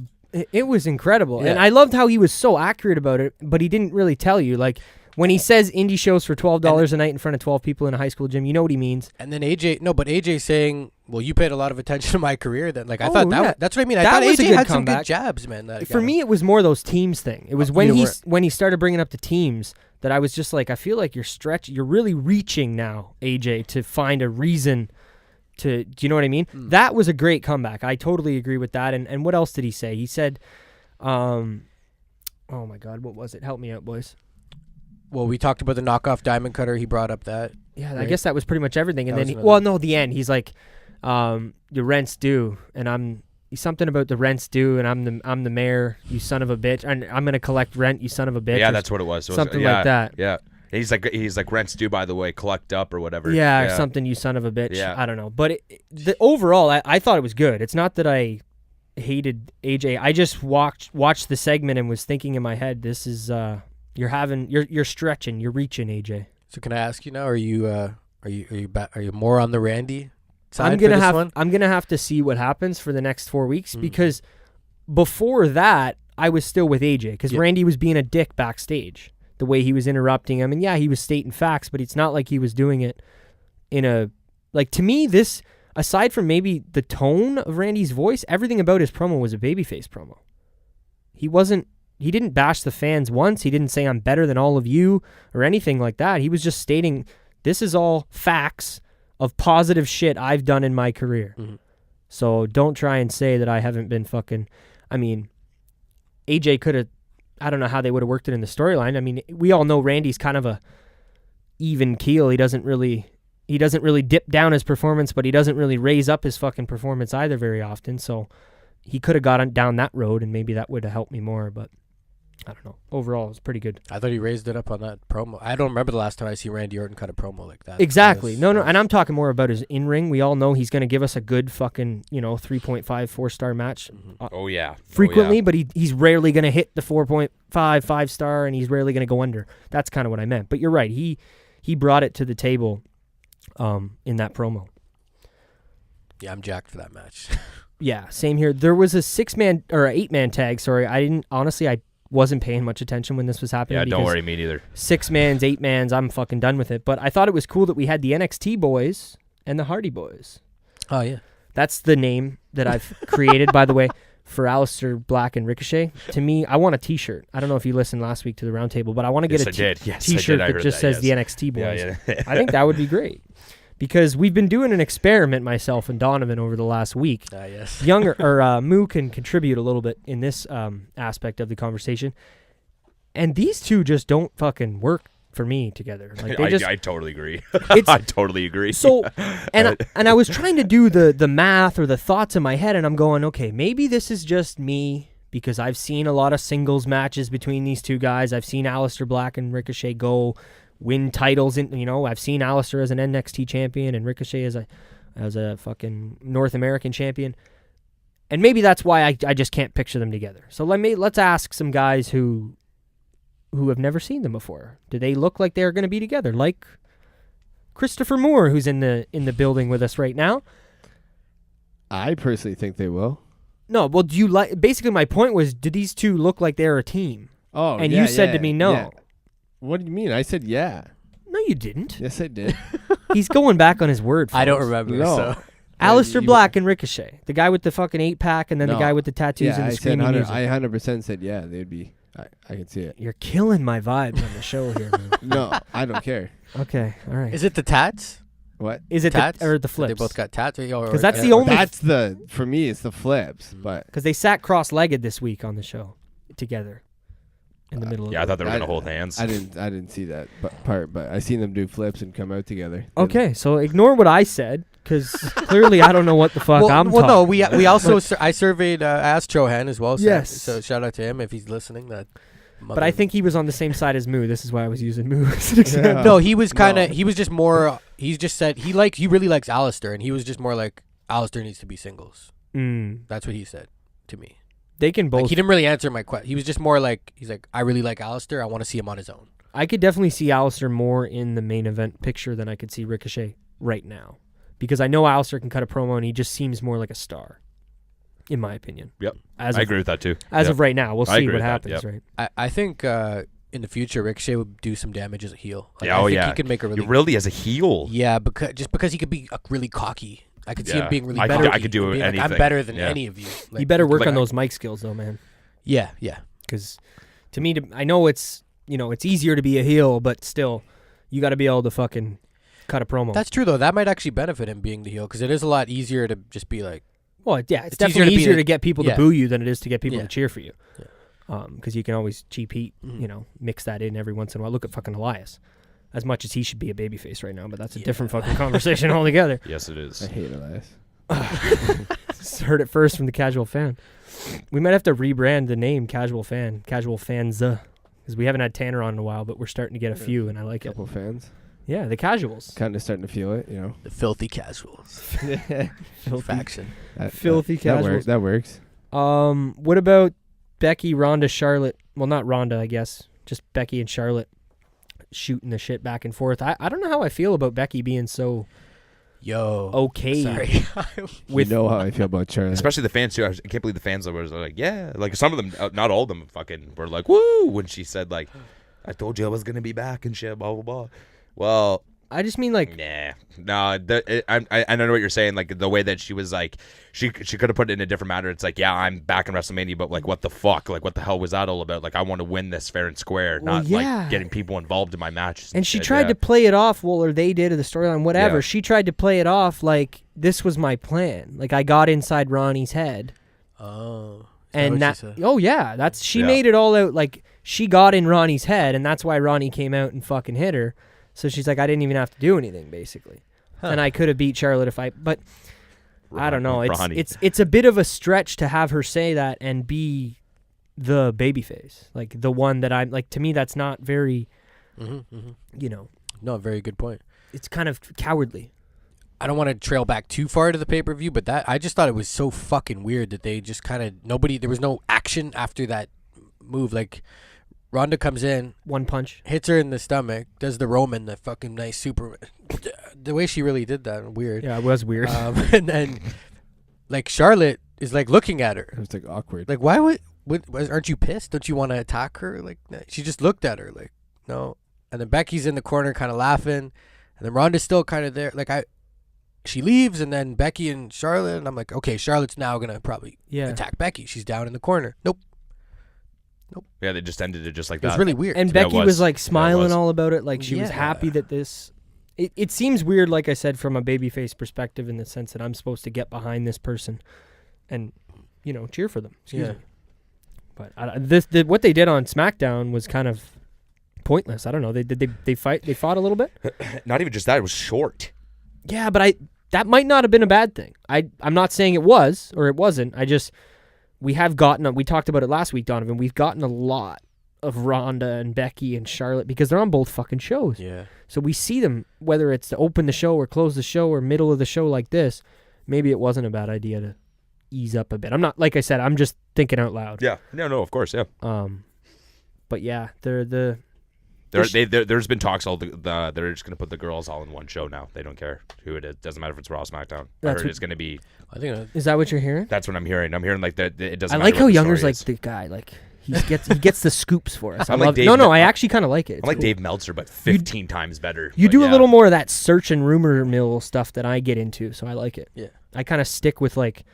It was incredible. Yeah. And I loved how he was so accurate about it, but he didn't really tell you. Like, when he says indie shows for $12 a night in front of 12 people in a high school gym, you know what he means. And then AJ saying, well, you paid a lot of attention to my career then. Like, I thought that's what I mean. I thought AJ had some good jabs, man. For me, it was more those teams thing. It was when he started bringing up the teams that I was just like, I feel like you're really reaching now, AJ, to find a reason to, do you know what I mean? That was a great comeback. I totally agree with that. And what else did he say? He said, oh my God, what was it? Help me out, boys. Well, we talked about the knockoff diamond cutter. He brought up that. Yeah, right? I guess that was pretty much everything. And that then, the end. He's like, your rent's due, and he's something about the rent's due, and I'm the mayor, you son of a bitch, and I'm gonna collect rent, you son of a bitch. Yeah, that's what it was. Something like that. Yeah. He's like rent's due, by the way, collect up or whatever. Yeah, or something, you son of a bitch. Yeah. I don't know, but overall, I thought it was good. It's not that I hated AJ. I just watched the segment and was thinking in my head, this is you're stretching, you're reaching, AJ. So can I ask you now? Are you more on the Randy side for this one? I'm gonna have to see what happens for the next 4 weeks because before that I was still with AJ because Randy was being a dick backstage. The way he was interrupting him, and he was stating facts, but it's not like he was doing it in a to me. This, aside from maybe the tone of Randy's voice, everything about his promo was a babyface promo. He didn't bash the fans once. He didn't say I'm better than all of you or anything like that. He was just stating this is all facts of positive shit I've done in my career. Mm-hmm. So don't try and say that I haven't been fucking... I mean, AJ could have... I don't know how they would have worked it in the storyline. I mean, we all know Randy's kind of a even keel. He doesn't really dip down his performance, but he doesn't really raise up his fucking performance either very often. So he could have gotten down that road, and maybe that would have helped me more. But I don't know. Overall, it was pretty good. I thought he raised it up on that promo. I don't remember the last time I see Randy Orton cut a promo like that. Exactly. No, and I'm talking more about his in-ring. We all know he's going to give us a good fucking, 3.5, 4-star match. Oh yeah. Frequently, but he's rarely going to hit the 4.5, 5-star, and he's rarely going to go under. That's kind of what I meant. But you're right. He brought it to the table in that promo. Yeah, I'm jacked for that match. Yeah, same here. There was a 6-man or 8-man tag. Sorry, I wasn't paying much attention when this was happening. Yeah, don't worry, me neither. 6-mans, 8-mans, I'm fucking done with it. But I thought it was cool that we had the NXT boys and the Hardy boys. Oh, yeah. That's the name that I've created, by the way, for Aleister Black and Ricochet. To me, I want a T-shirt. I don't know if you listened last week to the roundtable, but I want to get T-shirt that just says the NXT boys. Yeah. I think that would be great. Because we've been doing an experiment, myself and Donovan, over the last week. Yes. Moo can contribute a little bit in this aspect of the conversation. And these two just don't fucking work for me together. Like I totally agree. I totally agree. So, and I was trying to do the math or the thoughts in my head, and I'm going, okay, maybe this is just me because I've seen a lot of singles matches between these two guys. I've seen Aleister Black and Ricochet win titles. I've seen Aleister as an NXT champion and Ricochet as a fucking North American champion. And maybe that's why I just can't picture them together. So let's ask some guys who have never seen them before. Do they look like they're going to be together? Like Christopher Moore, who's in the building with us right now. I personally think they will. No, well, do you like? Basically, my point was, do these two look like they're a team? Oh, and you said to me, no. Yeah. What do you mean? I said yeah. No, you didn't. Yes, I did. He's going back on his word. I don't remember. No. So. Aleister Black and Ricochet, the guy with the fucking 8-pack, and then the guy with the tattoos and the screaming music. I 100% said yeah. They'd be. I can see it. You're killing my vibes on the show here, man. No, I don't care. Okay, all right. Is it the tats? What? Is it tats? or the flips? They both got tats? Because that's the only... That's for me, it's the flips. But because they sat cross-legged this week on the show together in the middle of I thought they were going to hold hands. I didn't see that part, but I seen them do flips and come out together. Okay, so ignore what I said, because clearly I don't know what the fuck I'm talking. Well, no, we also I surveyed asked Johan as well. So, yes. So shout out to him if he's listening. But I think he was on the same side as Moo. This is why I was using Moo as an example. Yeah. No, he was he was just more. He's just said he really likes Aleister, and he was just more like Aleister needs to be singles. That's what he said to me. They can both. Like, he didn't really answer my question. He was just more like he's like I really like Aleister. I want to see him on his own. I could definitely see Aleister more in the main event picture than I could see Ricochet right now, because I know Aleister can cut a promo and he just seems more like a star, in my opinion. Yep. I agree with that too. As of right now, we'll see what happens. Yep. Right. I think in the future Ricochet would do some damage as a heel. Like, I think he could make a really as a heel. Yeah, because he could be really cocky. I could see him being really better. I could do anything. Like, I'm better than any of you. Like, you better work on those mic skills, though, man. Yeah. Because to me, I know it's it's easier to be a heel, but still, you got to be able to fucking cut a promo. That's true, though. That might actually benefit him being the heel, because it is a lot easier to just be like. Well, yeah, it's definitely easier to get people to boo you than it is to get people to cheer for you. Because you can always cheap heat, mix that in every once in a while. Look at fucking Elias. As much as he should be a babyface right now, but that's a different fucking conversation altogether. Yes, it is. I hate Elias. Heard it first from the casual fan. We might have to rebrand the name Casual Fans, because we haven't had Tanner on in a while, but we're starting to get a few, and I like it. Couple fans. Yeah, the casuals. Kind of starting to feel it, The filthy casuals. Faction. Filthy casuals. That works. What about Becky, Ronda, Charlotte? Well, not Ronda, I guess. Just Becky and Charlotte shooting the shit back and forth. I don't know how I feel about Becky being so okay. Sorry. You know how I feel about Charlotte. Especially the fans too. I can't believe the fans were like, yeah. Like some of them, not all of them, fucking were like, woo, when she said like, I told you I was gonna be back and shit, blah blah blah. Well, I just mean like, I know what you're saying. Like the way that she was like, she could have put it in a different manner. It's like, yeah, I'm back in WrestleMania, but like, what the fuck? Like, what the hell was that all about? Like, I want to win this fair and square, not like getting people involved in my matches. And she tried to play it off, or they did, or the storyline, whatever. Yeah. She tried to play it off like this was my plan. Like I got inside Ronnie's head. Oh. And she made it all out like she got in Ronnie's head, and that's why Ronnie came out and fucking hit her. So she's like, I didn't even have to do anything, basically. And I could have beat Charlotte but I don't know. It's a bit of a stretch to have her say that and be the babyface, like the one that I'm like. To me, that's not very, you know. No, very good point. It's kind of cowardly. I don't want to trail back too far to the pay-per-view, but that I just thought it was so fucking weird that they just kind of there was no action after that move. Like Ronda comes in, one punch, hits her in the stomach, does the Roman, the fucking nice Superman. The way she really did that, weird. Yeah, it was weird. And then like Charlotte is like looking at her. It was like awkward. Like, why aren't you pissed? Don't you want to attack her? Like, she just looked at her like, no. And then Becky's in the corner kind of laughing, and then Ronda's still kind of there. Like she leaves, and then Becky and Charlotte, and I'm like, okay, Charlotte's now gonna probably attack Becky. She's down in the corner. Nope. Yeah, they just ended it just like It that. was really weird. And Yeah, it Becky was. was like Yeah, it smiling was. all about it, like she was Yeah. happy that this. It seems weird, like I said, from a babyface perspective, in the sense that I'm supposed to get behind this person, and cheer for them. Excuse me. But what they did on SmackDown was kind of pointless. I don't know. They fought a little bit. Not even just that; it was short. Yeah, but that might not have been a bad thing. I'm not saying it was or it wasn't. We talked about it last week, Donovan. We've gotten a lot of Ronda and Becky and Charlotte because they're on both fucking shows. Yeah. So we see them, whether it's to open the show or close the show or middle of the show like this. Maybe it wasn't a bad idea to ease up a bit. I'm not, like I said, I'm just thinking out loud. Yeah. No, of course, yeah. But yeah, there's been talks they're just gonna put the girls all in one show now. They don't care who it is. Doesn't matter if it's Raw or SmackDown. I heard it's gonna be. I think Is that what you're hearing? That's what I'm hearing. I'm hearing like that. It doesn't. I matter like how what the Younger's story like is. the guy. Like he gets the scoops for us. I'm like Dave I actually kind of like it. It's I'm like cool. Dave Meltzer, but 15 times better. You But do a yeah. little more of that search and rumor mill stuff that I get into, so I like it. Yeah. I kind of stick with like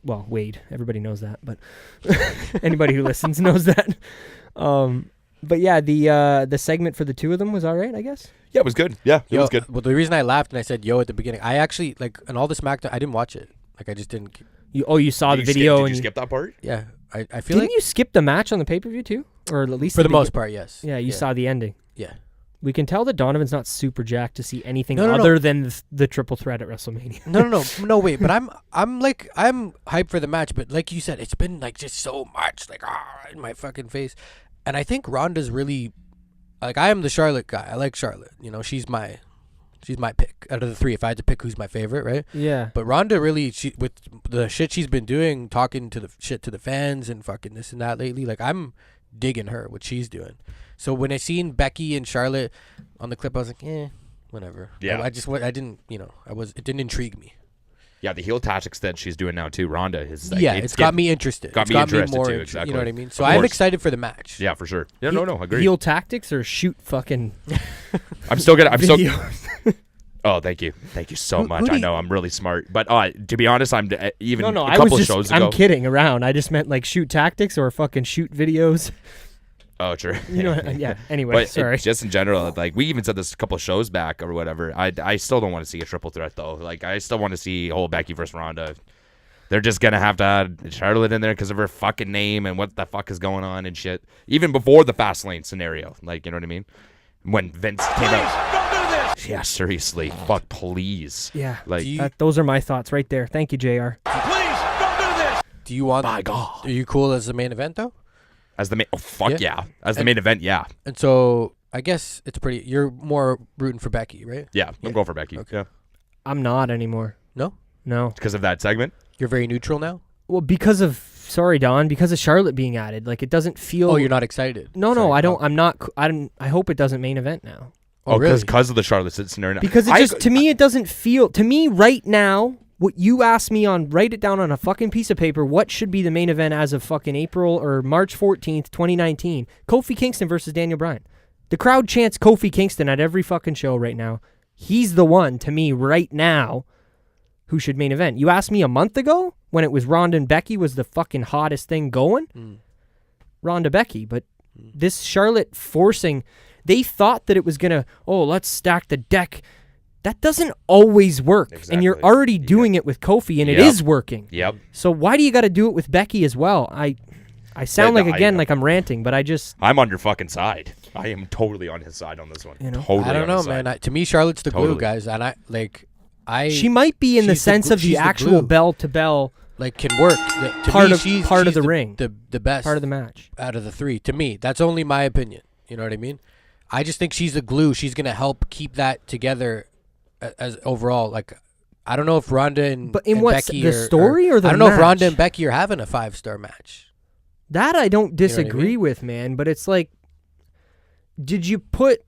Wade. Everybody knows that, but anybody who listens knows that. But yeah, the segment for the two of them was all right, I guess. Yeah, it was good. Yeah, it was good. Well, the reason I laughed and I said yo at the beginning, I actually like in all the SmackDown, I didn't watch it. Like I just didn't. You saw the Did video you skip that part? Yeah, I feel Didn't you skip the match on the pay-per-view too, or at least for the most part, yes. Yeah, you saw the ending. Yeah. We can tell that Donovan's not super jacked to see anything No. other than the triple threat at WrestleMania. No, wait. But I'm hyped for the match. But like you said, it's been like just so much like in my fucking face, and I think Ronda's really like I am the Charlotte guy. I like Charlotte. She's my pick out of the three. If I had to pick who's my favorite, right? Yeah. But Ronda really, with the shit she's been doing, talking to the fans and fucking this and that lately, like I'm digging her what she's doing. So when I seen Becky and Charlotte on the clip, I was like, whatever. Yeah. It didn't intrigue me. Yeah, the heel tactics that she's doing now too, Ronda is like, It's got me interested. Got me interested more too, interested, exactly. You know what I mean? So Of I'm course. excited for the match. Yeah, for sure. Yeah, no, agreed. Heel tactics or shoot fucking I'm still videos. Oh, thank you so Who much. do I you- know I'm really smart, but to be honest, I'm even No, a I couple was shows ago. I'm kidding around. I just meant like shoot tactics or fucking shoot videos. Oh, true. Yeah. Anyway, But sorry. just in general, like we even said this a couple of shows back or whatever. I still don't want to see a triple threat though. Like I still want to see whole Becky versus Ronda. They're just gonna have to add Charlotte in there because of her fucking name and what the fuck is going on and shit. Even before the Fastlane scenario, like you know what I mean? When Vince came out. Yeah, seriously, fuck, please. Yeah. Like, Those are my thoughts right there. Thank you, JR. Do you want? My God. Are you cool as the main event though? as the main, Yeah. as the main event, yeah, And so I guess it's pretty. You're more rooting for Becky, right? yeah. I'm going for Becky. Okay. Yeah, I'm not anymore. No, No. because of that segment. you're very neutral now. Well, because of Charlotte being added, like it doesn't feel. Oh, you're not excited. No, Sorry. I don't. I'm not. I hope it doesn't main event now. Oh, really? because of the Charlotte scenario. Because it just to me it doesn't feel to me right now. What you asked me on, write it down on a fucking piece of paper. What should be the main event as of fucking April or March 14th, 2019? Kofi Kingston versus Daniel Bryan. The crowd chants Kofi Kingston at every fucking show right now. He's the one to me right now who should main event. You asked me a month ago when it was Ronda and Becky was the fucking hottest thing going. Ronda Becky, but this Charlotte forcing, they thought that it was gonna. Oh, let's stack the deck. That doesn't always work, and you're Exactly. already doing it with Kofi, and it Yep. is working. Yep. So why do you got to do it with Becky as well? I sound like I- like I'm ranting, but I just I'm on your fucking side. I am totally on his side on this one. You know? Totally I don't on know, his man. side. To me, Charlotte's the glue, Totally. guys, and She might be in the she's sense of the she's actual glue. bell to bell Like can work. To part me, of she's the the ring, the best part of the match. out of the three. To me, that's only my opinion. You know what I mean? I just think she's the glue. She's gonna help keep that together as overall. Like, I don't know if Ronda and But in and what Becky the story or the I don't know if Ronda match? and Becky are having a 5-star match. That I don't what I disagree mean? with, man. But it's like, did you put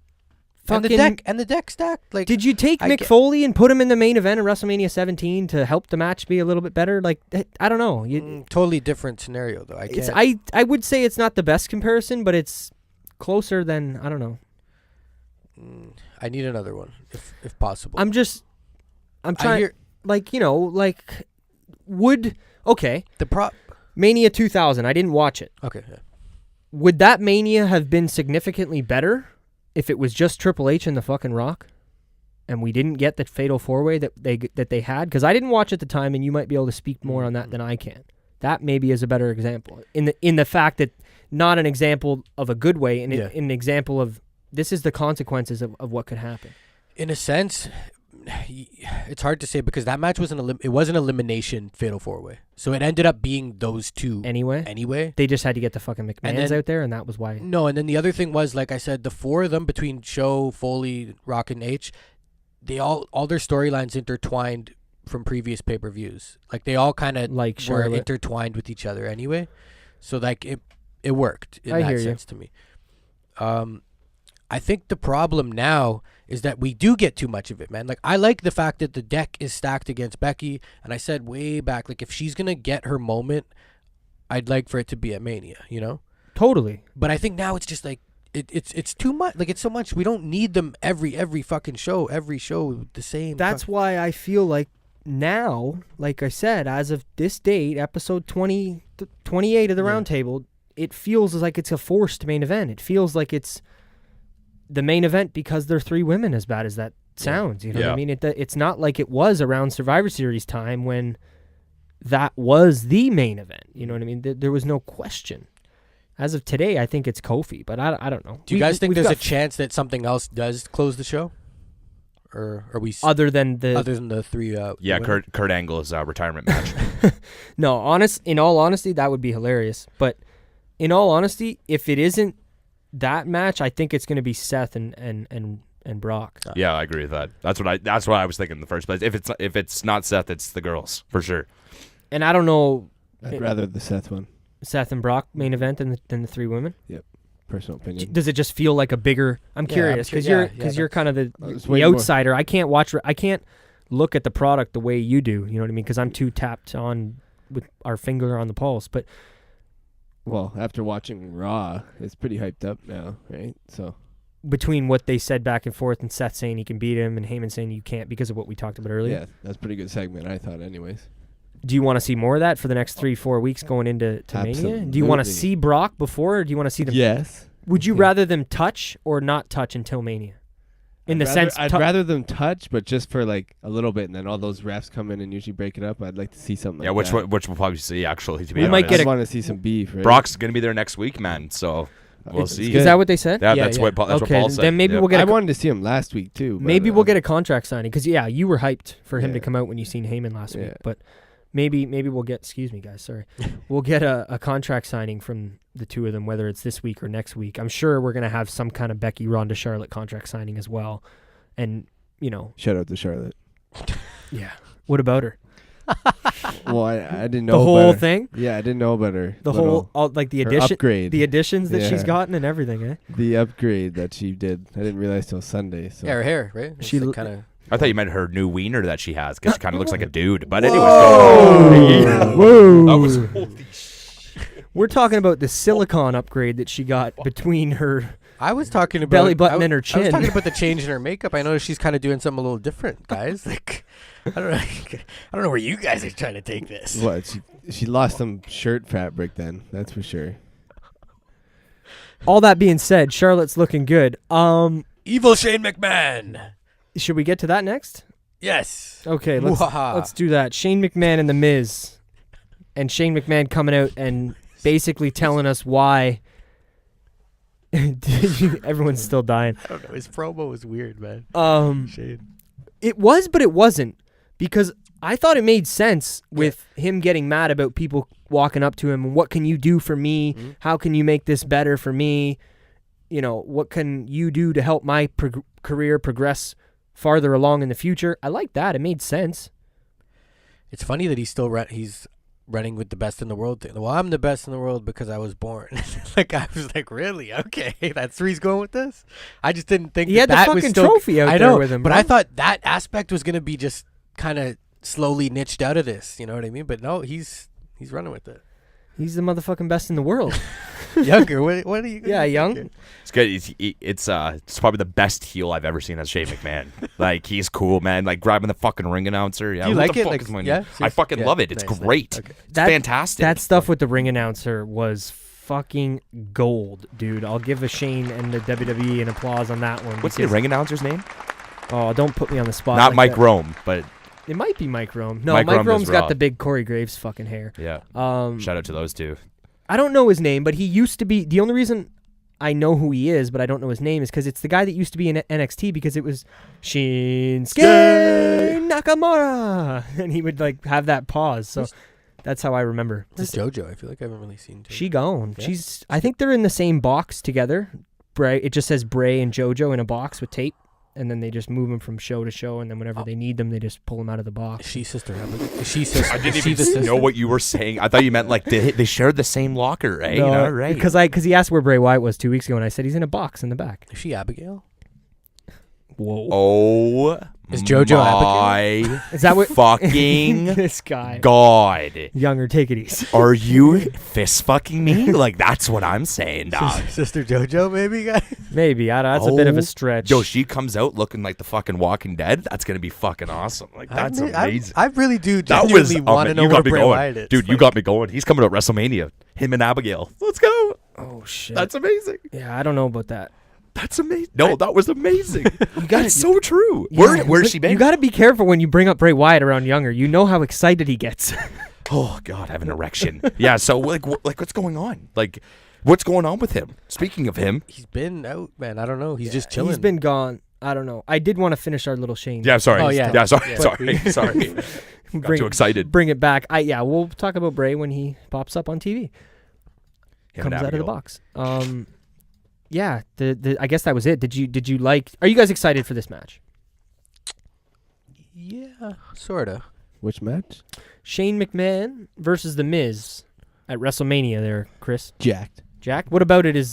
fucking And the deck stacked. Like, Did you take I Mick get- Foley and put him in the main event of WrestleMania 17 to help the match be a little bit better? Like, I don't know. totally different scenario though. I It's can't. I would say it's not the best comparison, but it's closer than I don't know. I need another one if possible. I'm trying like okay, the prop. Mania 2000. I didn't watch it. Okay. Yeah. Would that Mania have been significantly better if it was just Triple H and the fucking Rock, and we didn't get the Fatal 4-Way that they had? Because I didn't watch at the time, and you might be able to speak more on that than I can. That maybe is a better example in the fact that not an example of a good way, in an example of this is the consequences of what could happen. In a sense, it's hard to say because that match was an elimination Fatal 4-Way. So it ended up being those two Anyway, they just had to get the fucking McMahons out there, and that was why. No, and then the other thing was, like I said, the four of them between Show, Foley, Rock, and H, they all their storylines intertwined from previous pay-per-views. Like they all kind of Like were Charlotte. intertwined with each other anyway. So like it worked in I that hear you. sense to me. I think the problem now is that we do get too much of it, man. Like, I like the fact that the deck is stacked against Becky, and I said way back, like, if she's going to get her moment, I'd like for it to be at Mania, you know? Totally. But I think now it's just, like, it's too much. Like, it's so much. We don't need them every fucking show, every show the same. That's why I feel like now, like I said, as of this date, episode 28 of the Roundtable, it feels like it's a forced main event. It feels like it's the main event because they're three women, as bad as that sounds. You know what I mean? It's not like it was around Survivor Series time when that was the main event. You know what I mean? There was no question. As of today, I think it's Kofi, but I don't know. Do you guys think there's a chance that something else does close the show? Or are we other than the three? women? Kurt Angle's retirement match. No, in all honesty, that would be hilarious. But in all honesty, if it isn't that match, I think it's going to be Seth and Brock. Yeah, I agree with that. That's what I was thinking in the first place. If it's not Seth, it's the girls for sure. And I don't know. I'd rather the Seth one. Seth and Brock main event than the three women. Yep, personal opinion. Does it just feel like a bigger? I'm curious because you're kind of the outsider. I can't watch. I can't look at the product the way you do. You know what I mean? Because I'm too tapped on with our finger on the pulse. But well, after watching Raw, it's pretty hyped up now, right? So between what they said back and forth and Seth saying he can beat him and Heyman saying you can't because of what we talked about earlier. Yeah, that's a pretty good segment, I thought, anyways. Do you want to see more of that for the next 3-4 weeks going into Mania? Do you want to see Brock before, or do you want to see them? Yes. Would you rather them touch or not touch until Mania? I'd rather them touch, but just for like a little bit, and then all those refs come in and usually break it up. I'd like to see something. Yeah, like which we'll probably see actually. To be We might honest. get I want to see some beef. Right? Brock's gonna be there next week, man. So we'll see. Is that what they said? That's what Paul said. Then maybe Yep. we'll get. I wanted to see him last week too. But, Maybe we'll get a contract signing because you were hyped for him to Yeah. come out when you seen Heyman last week, Yeah. but. Maybe we'll get. Excuse me, guys. Sorry, we'll get a contract signing from the two of them, whether it's this week or next week. I'm sure we're gonna have some kind of Becky, Ronda, Charlotte contract signing as well, and shout out to Charlotte. Yeah. What about her? Well, I didn't know The whole about her. thing. Yeah, I didn't know about her. The whole like the addition, upgrade. the additions that she's Yeah. gotten and everything. Eh? The upgrade that she did. I didn't realize till Sunday. So. Yeah, her hair, right? She She kind of. I thought you meant her new wiener that she has because she kind of looks like a dude. But anyways, Whoa. that was holy shit. We're talking about the silicone upgrade that she got between her. I was talking about Belly button and her I chin. was talking about the change in her makeup. I noticed she's kind of doing something a little different, guys. Like, I don't know where you guys are trying to take this. What? She lost some shirt fabric then. That's for sure. All that being said, Charlotte's looking good. Evil Shane McMahon. Should we get to that next? Yes. Okay, let's Mwahaha. do that. Shane McMahon and The Miz. And Shane McMahon coming out and basically telling us why everyone's still dying. I don't know. His promo was weird, man. Um Shane. It was, but it wasn't. because I thought it made sense with him getting mad about people walking up to him. What can you do for me? Mm-hmm. How can you make this better for me? You know, what can you do to help my career progress farther along in the future? I like that. It made sense. It's funny that he's running with the best in the world thing. Well, I'm the best in the world because I was born. Like, I was like, really? Okay, that's where he's going with this? I just didn't think he had the fucking trophy out there with him. But I thought that aspect was going to be just kind of slowly niched out of this. You know what I mean? But no, he's running with it. He's the motherfucking best in the world. Younger, what are you? Yeah, young. It's good. It's probably the best heel I've ever seen as Shane McMahon. Like, he's cool, man. Like, grabbing the fucking ring announcer. Yeah, do you like it? Like, I fucking love it. It's great. Okay. It's fantastic. That stuff with the ring announcer was fucking gold, dude. I'll give a Shane and the WWE an applause on that one. What's the ring announcer's name? Oh, don't put me on the spot. Not like Mike Rome, but it might be Mike Rome. No, Mike Rome's got the big Corey Graves fucking hair. Yeah. Shout out to those two. I don't know his name, but he used to be. The only reason I know who he is, but I don't know his name, is because it's the guy that used to be in NXT, because it was Shinsuke Nakamura, and he would like have that pause. So that's how I remember. This is JoJo. I feel like I haven't really seen. She gone. Yeah. I think they're in the same box together. Bray. It just says Bray and JoJo in a box with tape. And then they just move them from show to show, and then whenever they need them, they just pull them out of the box. She sister. I didn't even know what you were saying. I thought you meant like they shared the same locker, right? No, you know, right? Because he asked where Bray Wyatt was 2 weeks ago, and I said he's in a box in the back. Is she Abigail? Whoa! Oh, is JoJo Abigail? Is that what fucking this guy? God, Younger, take it easy. Are you fist fucking me? Like, that's what I'm saying, dog. Sister JoJo, maybe, guys. Maybe that's a bit of a stretch. Yo, she comes out looking like the fucking Walking Dead. That's gonna be fucking awesome. Like, that's amazing. I really do genuinely want to know where Bray Wyatt is. Dude, you got me going. He's coming to WrestleMania. Him and Abigail. Let's go. Oh shit, that's amazing. Yeah, I don't know about that. That's amazing. No, that was amazing. That's so true. Yeah, where's she been? You got to be careful when you bring up Bray Wyatt around Younger. You know how excited he gets. Oh God, I have an erection. Yeah. So like what's going on? Like, what's going on with him? Speaking of him, he's been out, man. I don't know. He's just chilling. He's been gone. I don't know. I did want to finish our little Shane. Yeah. Sorry. Oh yeah. Yeah. Sorry. Got too excited. Bring it back. We'll talk about Bray when he pops up on TV. Comes out of the box. Yeah, I guess that was it. Did you like? Are you guys excited for this match? Yeah, sorta. Which match? Shane McMahon versus The Miz at WrestleMania. There, Chris. Jacked. Jack. What about it? Did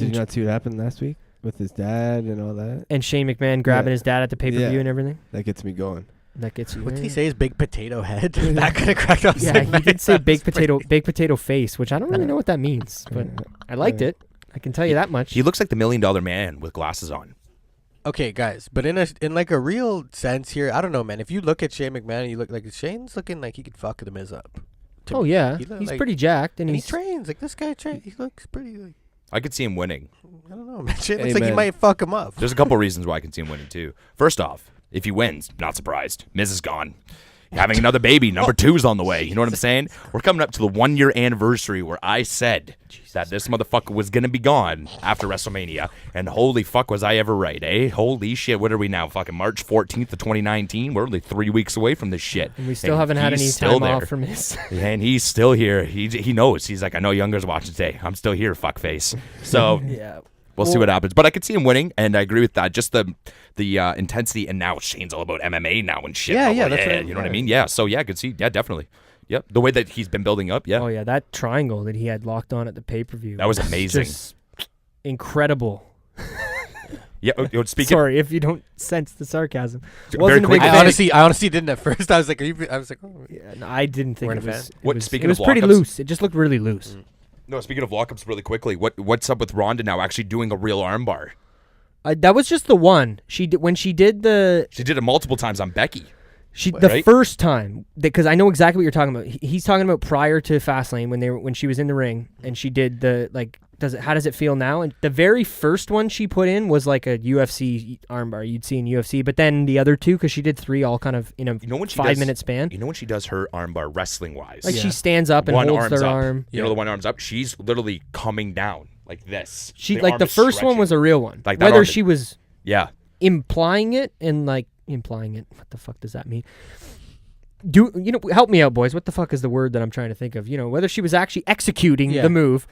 you not see what happened last week with his dad and all that? And Shane McMahon grabbing his dad at the pay-per-view and everything. That gets me going. That gets you. What did he say? His big potato head. That kind of cracked up. Yeah, he did say baked potato face, which I don't really know what that means, but I liked it. I can tell you that much. He looks like the $1 Million Man with glasses on. Okay, guys, but in like a real sense here, I don't know, man. If you look at Shane McMahon, you look like Shane's looking like he could fuck The Miz up. Oh yeah, he's pretty jacked, and he trains like this guy. He looks pretty. Like, I could see him winning. I don't know, man. Shane looks like he might fuck him up. There's a couple reasons why I can see him winning too. First off, if he wins, not surprised. Miz is gone. Having another baby, number 2's on the way. You know what I'm saying? We're coming up to the 1-year anniversary where I said that this motherfucker was going to be gone after WrestleMania. And holy fuck was I ever right, eh? Holy shit, what are we now? Fucking March 14th of 2019? We're only 3 weeks away from this shit. And we still haven't had any time off from his. And he's still here. He knows. He's like, I know Younger's watching today. I'm still here, fuckface. So yeah. We'll see what happens. But I could see him winning, and I agree with that. Just the intensity, and now Shane's all about MMA now and shit. Yeah, that's right. You know what I mean? Yeah, so yeah, I could see. Yeah, definitely. Yep. The way that he's been building up, yeah. Oh, yeah, that triangle that he had locked on at the pay-per-view. That was amazing. Just incredible. Yeah, speaking. Sorry if you don't sense the sarcasm. Very quick. I honestly didn't at first. I was like, oh. Yeah, no, I didn't think it was. Speaking it was of pretty lockups, loose. It just looked really loose. No, speaking of lockups, really quickly, what's up with Ronda now actually doing a real armbar? That was just the one she did when she did the. She did it multiple times on Becky. First time, because I know exactly what you're talking about. He's talking about prior to Fastlane when she was in the ring and she did the like. How does it feel now? And the very first one she put in was like a UFC armbar you'd see in UFC, but then the other two, because she did 3 all kind of in a 5-minute span. You know when she does her armbar wrestling wise, like she stands up and holds their arm. You know the one arm's up. She's literally coming down like this. She like the first one was a real one. Like whether she was implying it and like implying it. What the fuck does that mean? Help me out, boys. What the fuck is the word that I'm trying to think of? Whether she was actually executing the move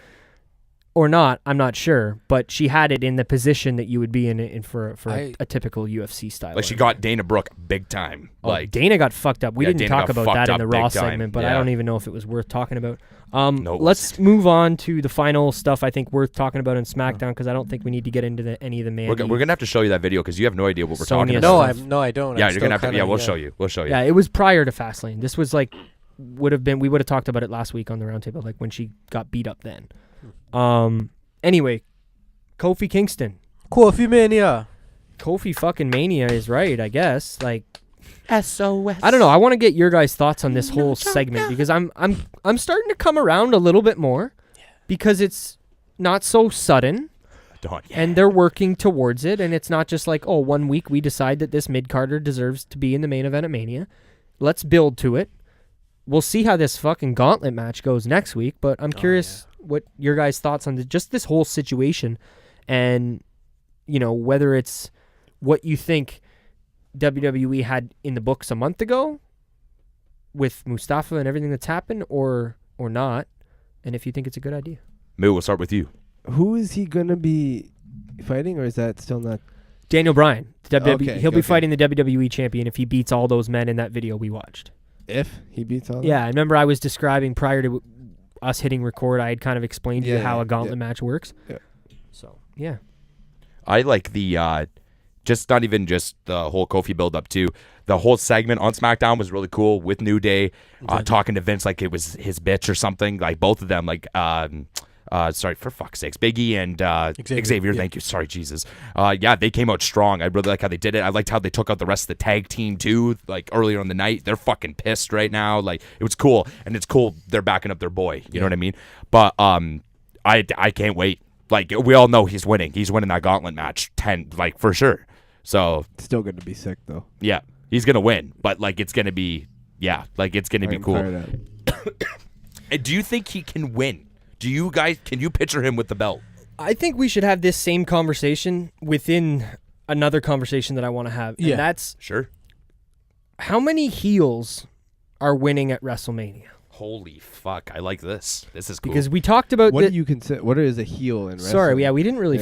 or not, I'm not sure. But she had it in the position that you would be in for a typical UFC style. Like she got Dana Brooke big time. Dana got fucked up. We didn't Dana talk got about that in fucked the up Raw big time. segment, but I don't even know if it was worth talking about. No, let's move on to the final stuff I think worth talking about in SmackDown, because I don't think we need to get into any of the man. We're gonna have to show you that video because you have no idea what we're talking about. No, I don't. Yeah, you're gonna have to. Yeah, we'll show you. We'll show you. Yeah, it was prior to Fastlane. This was like we would have talked about it last week on the roundtable, like when she got beat up then. Anyway, Kofi Kingston. Kofi Mania. Kofi fucking Mania is right, I guess. Like SOS. I don't know. I want to get your guys' thoughts on this whole segment because I'm starting to come around a little bit more because it's not so sudden and they're working towards it, and it's not just like, 1 week we decide that this mid-carder deserves to be in the main event at Mania. Let's build to it. We'll see how this fucking gauntlet match goes next week, but I'm curious what your guys' thoughts on just this whole situation and, whether it's what you think WWE had in the books a month ago with Mustafa and everything that's happened or not, and if you think it's a good idea. Maybe we'll start with you. Who is he going to be fighting, or is that still not? Daniel Bryan. He'll be okay. fighting the WWE champion if he beats all those men in that video we watched. If he beats all Yeah, I remember I was describing prior to us hitting record, I had kind of explained to you how a gauntlet match works. Yeah. So, yeah. I like the not even just the whole Kofi build up too. The whole segment on SmackDown was really cool with New Day talking to Vince like it was his bitch or something. Like both of them, like sorry for fuck's sakes, Big E and Xavier. Thank you. Sorry, Jesus. They came out strong. I really like how they did it. I liked how they took out the rest of the tag team too. Like earlier in the night, they're fucking pissed right now. Like it was cool, and it's cool they're backing up their boy. You know what I mean? But I can't wait. Like we all know he's winning. He's winning that gauntlet match 10, like for sure. So it's still going to be sick though. Yeah, he's gonna win, but like it's gonna be it's gonna be cool. And do you think he can win? Can you picture him with the belt? I think we should have this same conversation within another conversation that I want to have. And that's sure. How many heels are winning at WrestleMania? Holy fuck! I like this. This is cool. Because we talked about what do you consider? What is a heel in wrestling? Sorry, we didn't really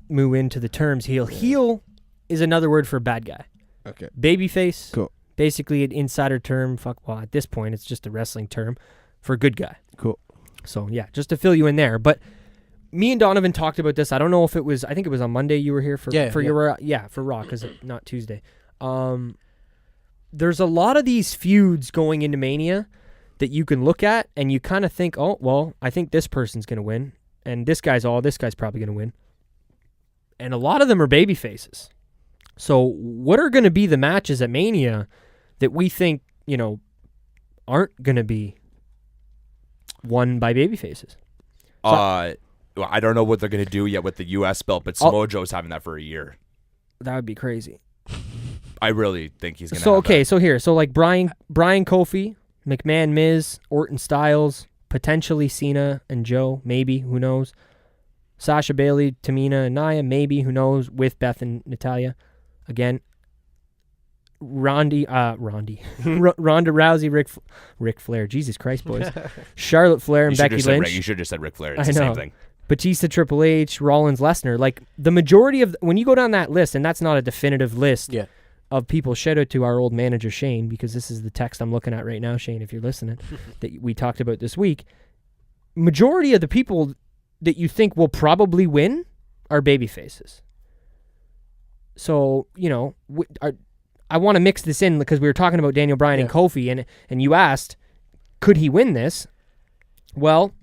move into the terms heel. Yeah. Heel is another word for bad guy. Okay. Babyface. Cool. Basically an insider term. At this point, it's just a wrestling term for good guy. Cool. So yeah, just to fill you in there. But me and Donovan talked about this. I don't know if it was. I think it was on Monday. You were here for Raw because not Tuesday. There's a lot of these feuds going into Mania that you can look at and you kind of think, I think this person's gonna win, and this guy's probably gonna win. And a lot of them are baby faces. So what are gonna be the matches at Mania that we think aren't gonna be won by baby faces? I don't know what they're gonna do yet with the U.S. belt, but Samoa Joe's having that for a year. That would be crazy. I really think he's gonna. So like Brian Kofi, McMahon, Miz, Orton, Styles, potentially Cena and Joe, maybe, who knows? Sasha, Bailey, Tamina, and Nia, maybe, who knows? With Beth and Natalya, again. Ronda Rousey, Ric Flair. Jesus Christ, boys. Charlotte Flair and Becky Lynch. You should have just said Ric Flair. It's the same thing. Batista, Triple H, Rollins, Lesnar. Like the majority of when you go down that list, and that's not a definitive list of people. Shout out to our old manager Shane, because this is the text I'm looking at right now, Shane, if you're listening, that we talked about this week. Majority of the people that you think will probably win are baby faces. So, I want to mix this in because we were talking about Daniel Bryan and Kofi, and you asked, could he win this? Well,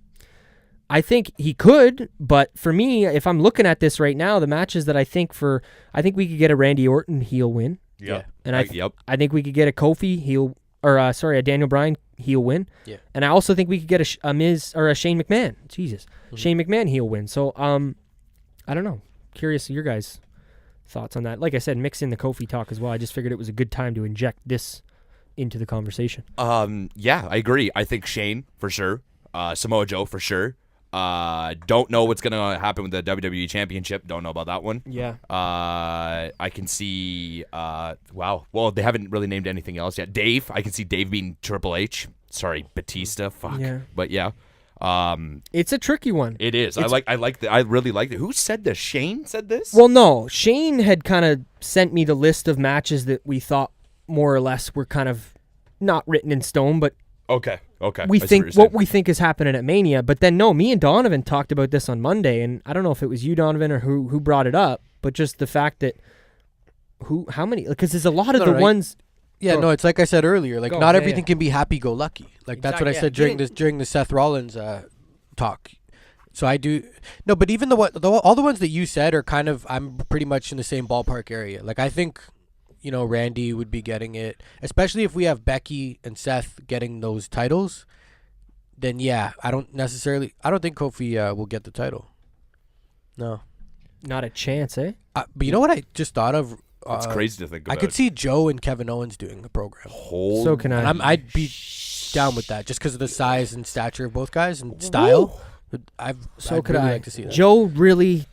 I think he could, but for me, if I'm looking at this right now, the matches that I think we could get a Randy Orton heel win. Yeah. And I think we could get a Kofi heel, a Daniel Bryan heel win. Yeah. And I also think we could get a Miz or a Shane McMahon. Jesus. Mm-hmm. Shane McMahon heel win. So, I don't know. Curious your guys' thoughts on that. Like I said, mix in the Kofi talk as well. I just figured it was a good time to inject this into the conversation. I agree. I think Shane for sure. Samoa Joe for sure. Don't know what's gonna happen with the WWE Championship. Don't know about that one. Yeah. I can see. Wow. Well, they haven't really named anything else yet. Dave. I can see Dave being Triple H. Sorry, Batista. Fuck. Yeah. But yeah. It's a tricky one. It is. I really liked it. Who said this? Shane said this? Well, no. Shane had kind of sent me the list of matches that we thought more or less were kind of not written in stone, but Okay. we think what we think is happening at Mania. But then no, me and Donovan talked about this on Monday, and I don't know if it was you, Donovan, or who brought it up, but just the fact that how many, because there's a lot of ones. Yeah, Go. no, it's like I said earlier. Like, Go, not yeah, everything can be happy-go-lucky. Like, that's what I said Exactly, during the Seth Rollins talk. So I do no, but even all the ones that you said are kind of, I'm pretty much in the same ballpark area. Like, I think, Randy would be getting it, especially if we have Becky and Seth getting those titles. Then yeah, I don't think Kofi will get the title. No, Not a chance, eh? but you know what I just thought of? It's crazy to think about. I could see Joe and Kevin Owens doing a program. So can I. And I'd be down with that just because of the size and stature of both guys and style. I'd really like to see that. Joe really,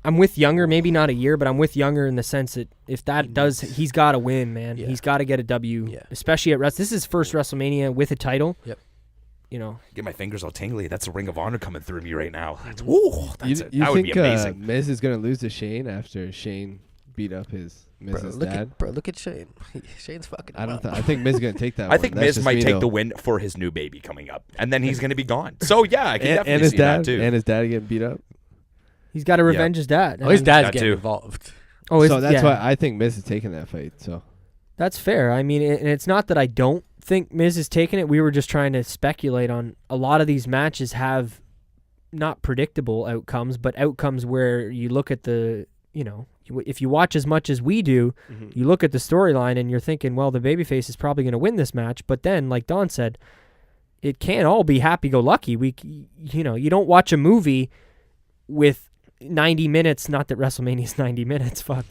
I'm with Younger, maybe not a year, but I'm with Younger in the sense that if that does, he's got to win, man. Yeah. He's got to get a W, Yeah. especially at This is his first WrestleMania with a title. Yep. Get my fingers all tingly. That's a Ring of Honor coming through me right now. That You would be think amazing. Miz is gonna lose to Shane after Shane beat up Miz's dad? Look at Shane. Shane's fucking. I think Miz is gonna take that. I think one. That's Miz just might me, take though. the win for his new baby coming up, and then he's going to be gone. So yeah, I can definitely and his see dad that too. and his dad getting beat up. He's got to revenge his dad. Oh, his dad's That getting too. involved. So that's why I think Miz is taking that fight. So That's fair. I mean, and it's not that I don't think Miz is taking it. We were just trying to speculate on a lot of these matches have not predictable outcomes, but outcomes where you look at the, if you watch as much as we do, you look at the storyline and you're thinking, well, the babyface is probably going to win this match. But then, like Don said, it can't all be happy-go-lucky. You don't watch a movie with 90 minutes, not that WrestleMania is 90 minutes, fuck,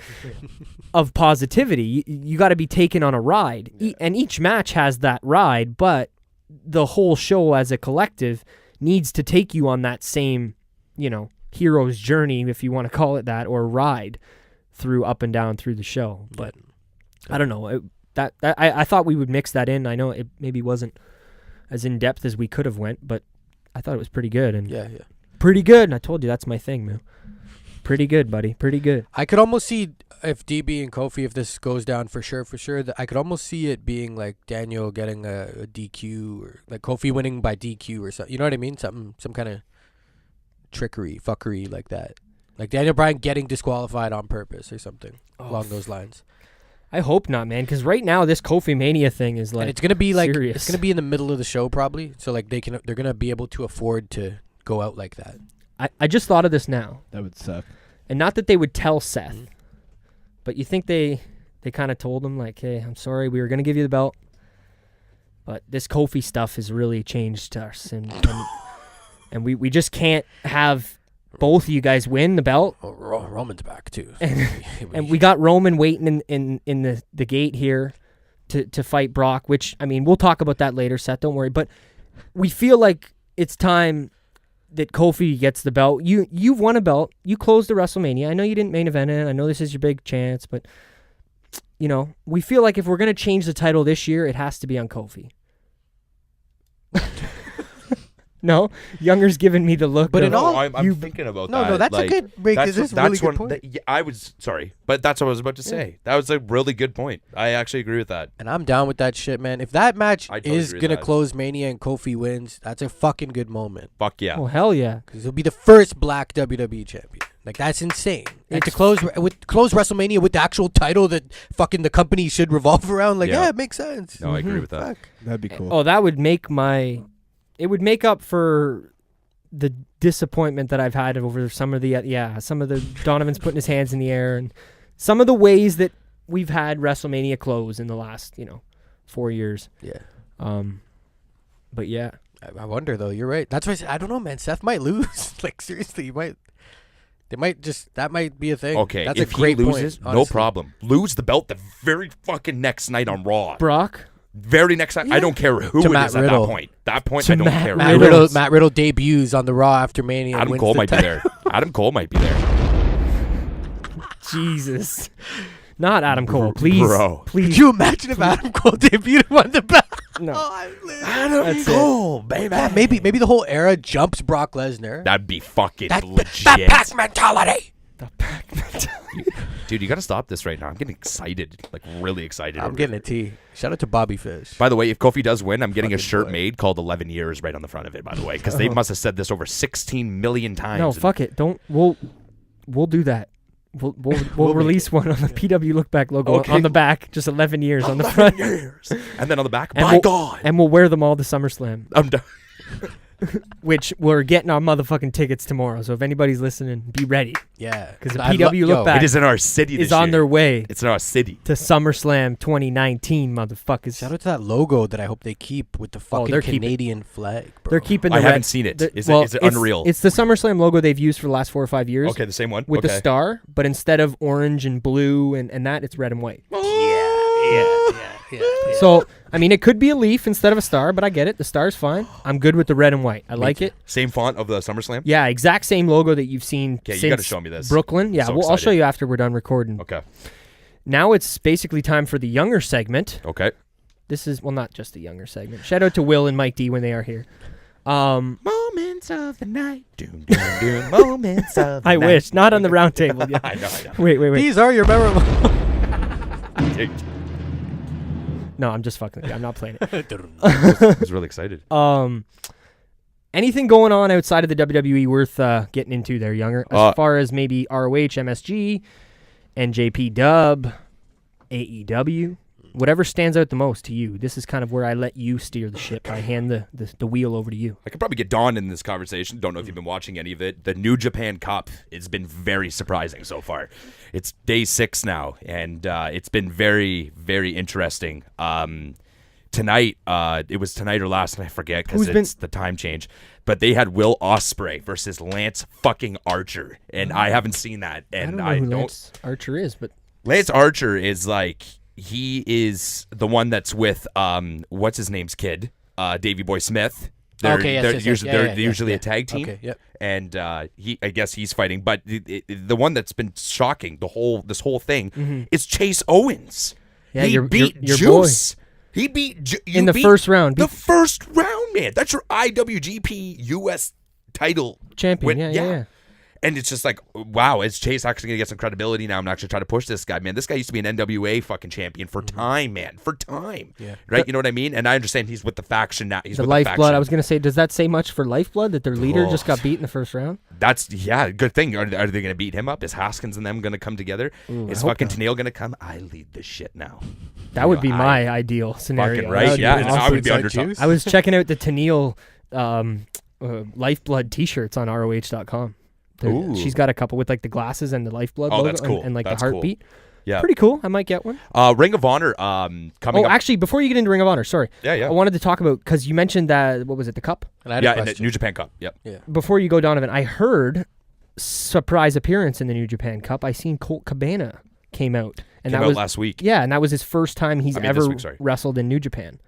of positivity. You got to be taken on a ride. And each match has that ride, but the whole show as a collective needs to take you on that same, hero's journey, if you want to call it that, or ride through up and down through the show. But I don't know. I thought we would mix that in. I know it maybe wasn't as in-depth as we could have went, but I thought it was pretty good. And Yeah. pretty good. And I told you that's my thing, man. Pretty good, buddy. Pretty good. I could almost see if DB and Kofi, if this goes down for sure, that I could almost see it being like Daniel getting a DQ or like Kofi winning by DQ or something. You know what I mean? Some kind of fuckery like that. Like Daniel Bryan getting disqualified on purpose or something along those lines. I hope not, man, because right now this Kofi Mania thing is like, and it's gonna be like serious. it's gonna be in the middle of the show probably. So like they're gonna be able to afford to go out like that. I just thought of this now. that would suck. And not that they would tell Seth, but you think they kind of told him, like, hey, I'm sorry, we were going to give you the belt, but this Kofi stuff has really changed us, and we just can't have both of you guys win the belt. Oh, Roman's back too. And we got Roman waiting in the gate here to fight Brock, which, I mean, we'll talk about that later, Seth, don't worry. But we feel like it's time that Kofi gets the belt. You've won a belt. You closed the WrestleMania. I know you didn't main event it. I know this is your big chance, but we feel like if we're going to change the title this year, it has to be on Kofi. No, Younger's giving me the look. But in all, I'm thinking about that. No, that's a good break. This is a really good point. I was sorry, but that's what I was about to say. That was a really good point. I actually agree with that. And I'm down with that shit, man. If that match totally is agree gonna with that. close Mania and Kofi wins, that's a fucking good moment. Fuck yeah. Oh, hell yeah. Because he'll be the first Black WWE champion. Like, that's insane. And to close WrestleMania with the actual title that fucking the company should revolve around, like, yeah it makes sense. No, I agree with that. Fuck. That'd be cool. Oh, that would make it would make up for the disappointment that I've had over some of the Donovan's putting his hands in the air and some of the ways that we've had WrestleMania close in the last 4 years. Yeah. But yeah, I wonder though. You're right. That's why I said, I don't know, man. Seth might lose. Like, seriously, that might be a thing. Okay, that's if a great he loses, point, no honestly. problem. Lose the belt the very fucking next night on Raw. Brock. Very next time, I don't care who it is at that point. That point, I don't care. Matt Riddle debuts on the Raw after Mania. Adam Cole might be there. Adam Cole might be there. Jesus. Not Adam Cole, please. Bro. Please. Could you imagine if Adam Cole debuted on the back? No. Adam Cole, baby. Yeah, maybe the whole era jumps Brock Lesnar. That'd be fucking legit. That pack mentality. The pack mentality. Dude, you got to stop this right now. I'm getting excited, like really excited. I'm getting a T. Shout out to Bobby Fish. By the way, if Kofi does win, I'm getting a shirt made called 11 years right on the front of it, by the way, because they must have said this over 16 million times. No, fuck it. Don't. We'll do that. We'll release one on the PW LookBack logo on the back, just 11 years on the front. Years. And then on the back, and God. And we'll wear them all to SummerSlam. I'm done. Which we're getting our motherfucking tickets tomorrow. So if anybody's listening, be ready. Yeah. Because the PW LookBack it is in our city this is on year. their way. It's in our city. To SummerSlam 2019, motherfuckers. Shout out to that logo that I hope they keep with the fucking Canadian flag, bro. They're keeping the I red. haven't seen it. Is it unreal? It's the SummerSlam logo they've used for the last 4 or 5 years. Okay, the same one. With the star, but instead of orange and blue and that, it's red and white. Yeah. So, I mean, it could be a leaf instead of a star, but I get it. The star's fine. I'm good with the red and white. I like it. Same font of the SummerSlam? Yeah, exact same logo that you've seen since you got to show me this. Brooklyn. Yeah, I'll show you after we're done recording. Okay. Now it's basically time for the younger segment. Okay. This is, well, not just the younger segment. Shout out to Will and Mike D when they are here. Moments of the night. Doom, doom, doom. Moments of the I night. wish. Not on the round table. Yeah. I know. Wait. These are your memorable. No, I'm just fucking with you. I'm not playing it. I was really excited. Anything going on outside of the WWE worth getting into there, younger? As far as maybe ROH, MSG, NJPW, AEW, whatever stands out the most to you. This is kind of where I let you steer the ship. I hand the wheel over to you. I could probably get Don in this conversation. Don't know if you've been watching any of it. The New Japan Cup, it's been very surprising so far. It's day 6 now, and it's been very, very interesting. Tonight, it was tonight or last night, I forget, because it's the time change. But they had Will Ospreay versus Lance fucking Archer, and I haven't seen that. And I don't know who Lance Archer is, but Lance Archer is like, he is the one that's with what's his name's kid, Davey Boy Smith. They're usually a tag team. Okay, yep. And I guess he's fighting, but the one that's been shocking this whole thing is Chase Owens. Yeah, he beat your Juice. Boy. He beat in the first round. The first round, man. That's your IWGP US title champion. Yeah. And it's just like, wow, is Chase actually going to get some credibility now? I'm actually trying to push this guy, man. This guy used to be an NWA fucking champion for time, man. For time. Yeah. Right? You know what I mean? And I understand he's with the faction now. He's the with Lifeblood. the faction. I was going to say, does that say much for Lifeblood that their leader just got beat in the first round? That's, good thing. Are they going to beat him up? Is Haskins and them going to come together? Is fucking Tenille going to come? I lead this shit now. That would be my ideal scenario. Fucking right. Yeah. Awesome. I would be underdog. I was checking out the Tenille Lifeblood t-shirts on ROH.com. She's got a couple with like the glasses and the Lifeblood logo that's cool. and like that's the heartbeat. Cool. Yeah, pretty cool. I might get one. Ring of Honor coming up. Actually, before you get into Ring of Honor, sorry. Yeah. I wanted to talk about, because you mentioned that, what was it, the Cup? And the New Japan Cup. Yep. Yeah. Before you go, Donovan, I heard surprise appearance in the New Japan Cup. I seen Colt Cabana came out. And that was last week. Yeah, and that was his first time he's ever wrestled in New Japan.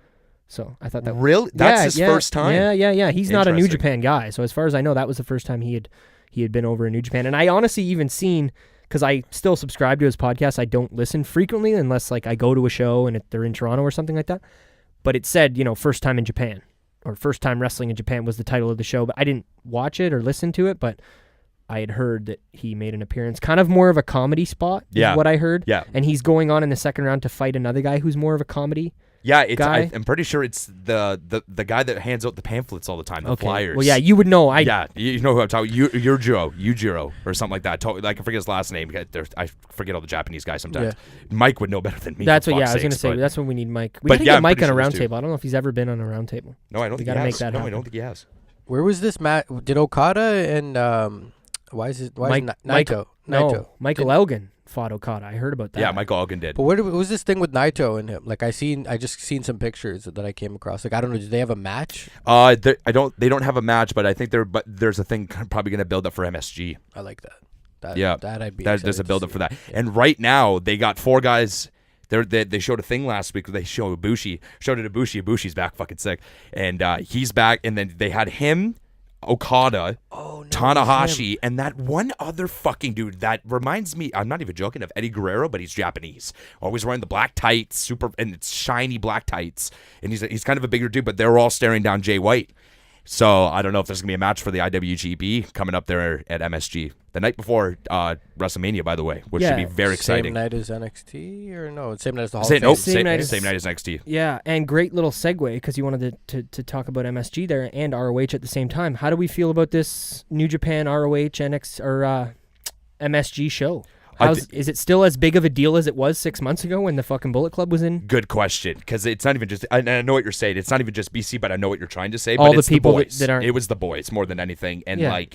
So I thought that really that's his first time. Yeah. He's not a New Japan guy, so as far as I know, that was the first time he had been over in New Japan. And I honestly even seen, because I still subscribe to his podcast, I don't listen frequently unless like I go to a show and they're in Toronto or something like that. But it said, first time in Japan, or first time wrestling in Japan was the title of the show. But I didn't watch it or listen to it, but I had heard that he made an appearance, kind of more of a comedy spot is what I heard. Yeah. And he's going on in the second round to fight another guy who's more of a comedy guy. I'm pretty sure it's the guy that hands out the pamphlets all the time, the flyers. Well, yeah, you would know. You know who I'm talking about. Yujiro, or something like that. I can forget his last name. I forget all the Japanese guys sometimes. Yeah. Mike would know better than me. That's what. I was going to say. That's when we need Mike. We gotta get Mike on a roundtable. I don't know if he's ever been on a roundtable. No, I don't think he has. Make that happen. I don't think he has. Where was this match? Did Okada and why is Naito? No, Michael Elgin fought Okada. I heard about that. Yeah, Michael Elgin did. But what was this thing with Naito and him? Like I just seen some pictures that I came across. Like I don't know, do they have a match? They don't have a match, but I think there's a thing probably going to build up for MSG. I like that. That I'd be. There's a build up for that. And right now they got 4 guys They showed a thing last week where they showed Ibushi. Ibushi's back fucking sick. And he's back. And then they had him, Okada, Tanahashi, and that one other fucking dude that reminds me, I'm not even joking, of Eddie Guerrero, but he's Japanese. Always wearing the black tights, and it's shiny black tights. And he's kind of a bigger dude, but they're all staring down Jay White. So I don't know if there's going to be a match for the IWGP coming up there at MSG. The night before WrestleMania, by the way, which should be very exciting. Same night as NXT, or no? Same night as the Hall of Fame? Same night as NXT. Yeah, and great little segue, because you wanted to talk about MSG there and ROH at the same time. How do we feel about this New Japan ROH MSG show? Is it still as big of a deal as it was 6 months ago when the fucking Bullet Club was in? Good question, because it's not even just. I know what you're saying. It's not even just BC, but I know what you're trying to say. All but it's the people the boys. that aren't. It was the boys more than anything, and I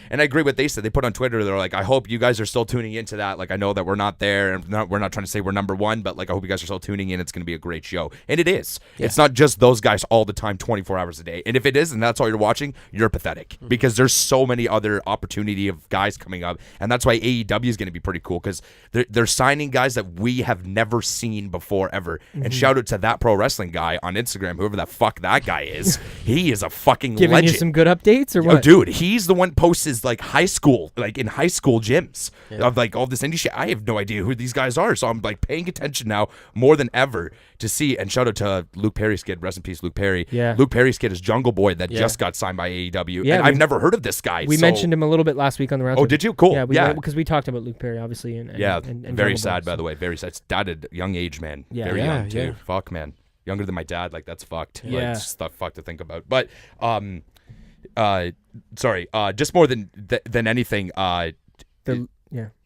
agree with what they said. They put on Twitter. They're like, I hope you guys are still tuning into that. Like, I know that we're not there, and we're not trying to say we're number one, but like, I hope you guys are still tuning in. It's going to be a great show, and it is. Yeah. It's not just those guys all the time, 24 hours a day. And if it is, and that's all you're watching, you're pathetic, because there's so many other opportunity of guys coming up, and that's why AEW is going to be pretty cool, because they're signing guys that we have never seen before ever. Mm-hmm. And shout out to that pro wrestling guy on Instagram, whoever the fuck that guy is. He is a fucking Giving legend. You some good updates or what? Oh, dude, he's the one posts like high school, like in high school gyms of like all this indie shit. I have no idea who these guys are, so I'm like paying attention now more than ever to see. And shout out to Luke Perry's kid, rest in peace, Luke Perry. Yeah, Luke Perry's kid is Jungle Boy that just got signed by AEW. Yeah, and I've never heard of this guy. We mentioned him a little bit last week on the round. Oh, did you? Cool. Yeah, because we talked about Luke Perry, obviously. And very sad, by the way. Very sad. It's died at a young age, man. Yeah. Very young, too. Yeah. Fuck, man. Younger than my dad. Like, that's fucked. Yeah. Like, it's just fucked to think about. But, just more than anything,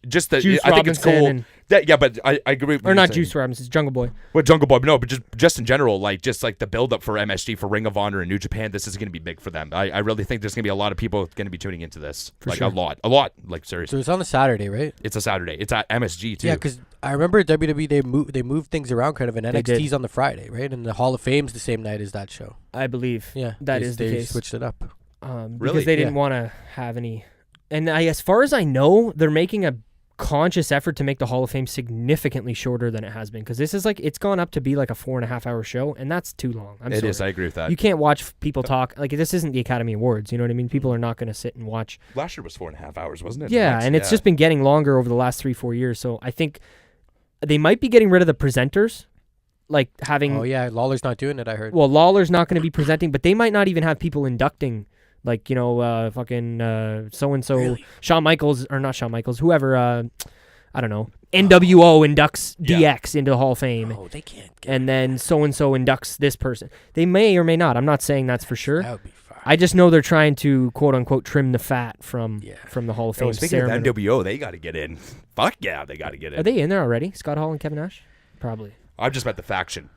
just the Juice I think it's cool. But I agree with or not Juice Robinson, it's Jungle Boy. Well, Jungle Boy, but no, but just in general, like just like the build up for MSG, for Ring of Honor and New Japan, this is going to be big for them. I really think there's going to be a lot of people going to be tuning into this. For like sure. a lot, like seriously. So it's on a Saturday, right? It's a Saturday. It's at MSG too. Yeah, because I remember at WWE they moved things around kind of, and NXT's on the Friday, right? And the Hall of Fame's the same night as that show. I believe. Yeah, that is the case. They switched it up. Because they didn't want to have any. And as far as I know, they're making a conscious effort to make the Hall of Fame significantly shorter than it has been, because this is like, it's gone up to be like a 4.5 hour show, and that's too long. It is. I agree with that. You can't watch people talk like this. Isn't the Academy Awards, you know what I mean? People are not going to sit and watch. Last year was 4.5 hours, wasn't it? Yeah, and it's just been getting longer over the last 3-4 years. So I think they might be getting rid of the presenters, like having. Oh yeah, Lawler's not doing it, I heard. Well, Lawler's not going to be presenting, but they might not even have people inducting. Like, you know, so-and-so, really? Shawn Michaels, or not Shawn Michaels, whoever, I don't know, NWO inducts DX into the Hall of Fame. Oh, they can't. And then so-and-so inducts this person. They may or may not. I'm not saying that's for sure. That would be fine. I just know they're trying to, quote-unquote, trim the fat from the Hall of Fame speaking ceremony. of NWO, they got to get in. Fuck yeah, they got to get in. Are they in there already? Scott Hall and Kevin Nash? Probably. I've just met the faction.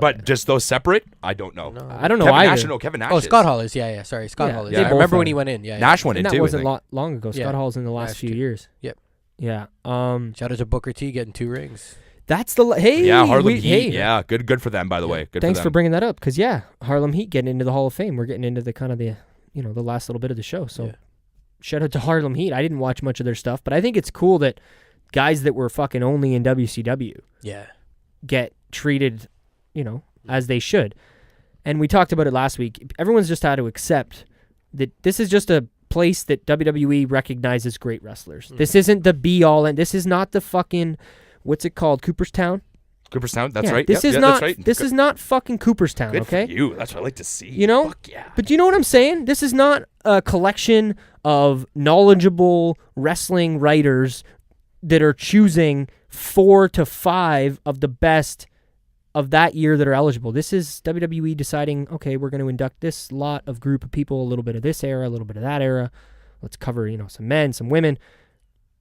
But just those separate, I don't know. No. I don't know Kevin either. Nash, no, Kevin Nash. Oh, Scott Hall is. Yeah. Sorry, Scott Hall is. Yeah, I remember when he went in. Yeah, Nash went in too. That wasn't long ago. Scott Hall's in the last few years. Yep. Yeah. Shout out to Booker T getting 2 rings. That's the Harlem Heat. Yeah, good for them, by the way. Good. Thanks for bringing that up, because Harlem Heat getting into the Hall of Fame. We're getting into the kind of the the last little bit of the show. So shout out to Harlem Heat. I didn't watch much of their stuff, but I think it's cool that guys that were fucking only in WCW get treated, as they should. And we talked about it last week. Everyone's just had to accept that this is just a place that WWE recognizes great wrestlers. Mm-hmm. This isn't the be-all, and this is not the fucking, what's it called, Cooperstown? Cooperstown, that's right. This is not. That's right. This is not fucking Cooperstown. Good okay, for you. That's what I like to see. Fuck yeah. But you know what I'm saying? This is not a collection of knowledgeable wrestling writers that are choosing 4 to 5 of the best of that year that are eligible. This is WWE deciding, okay, we're going to induct this lot of group of people, a little bit of this era, a little bit of that era. Let's cover, some men, some women.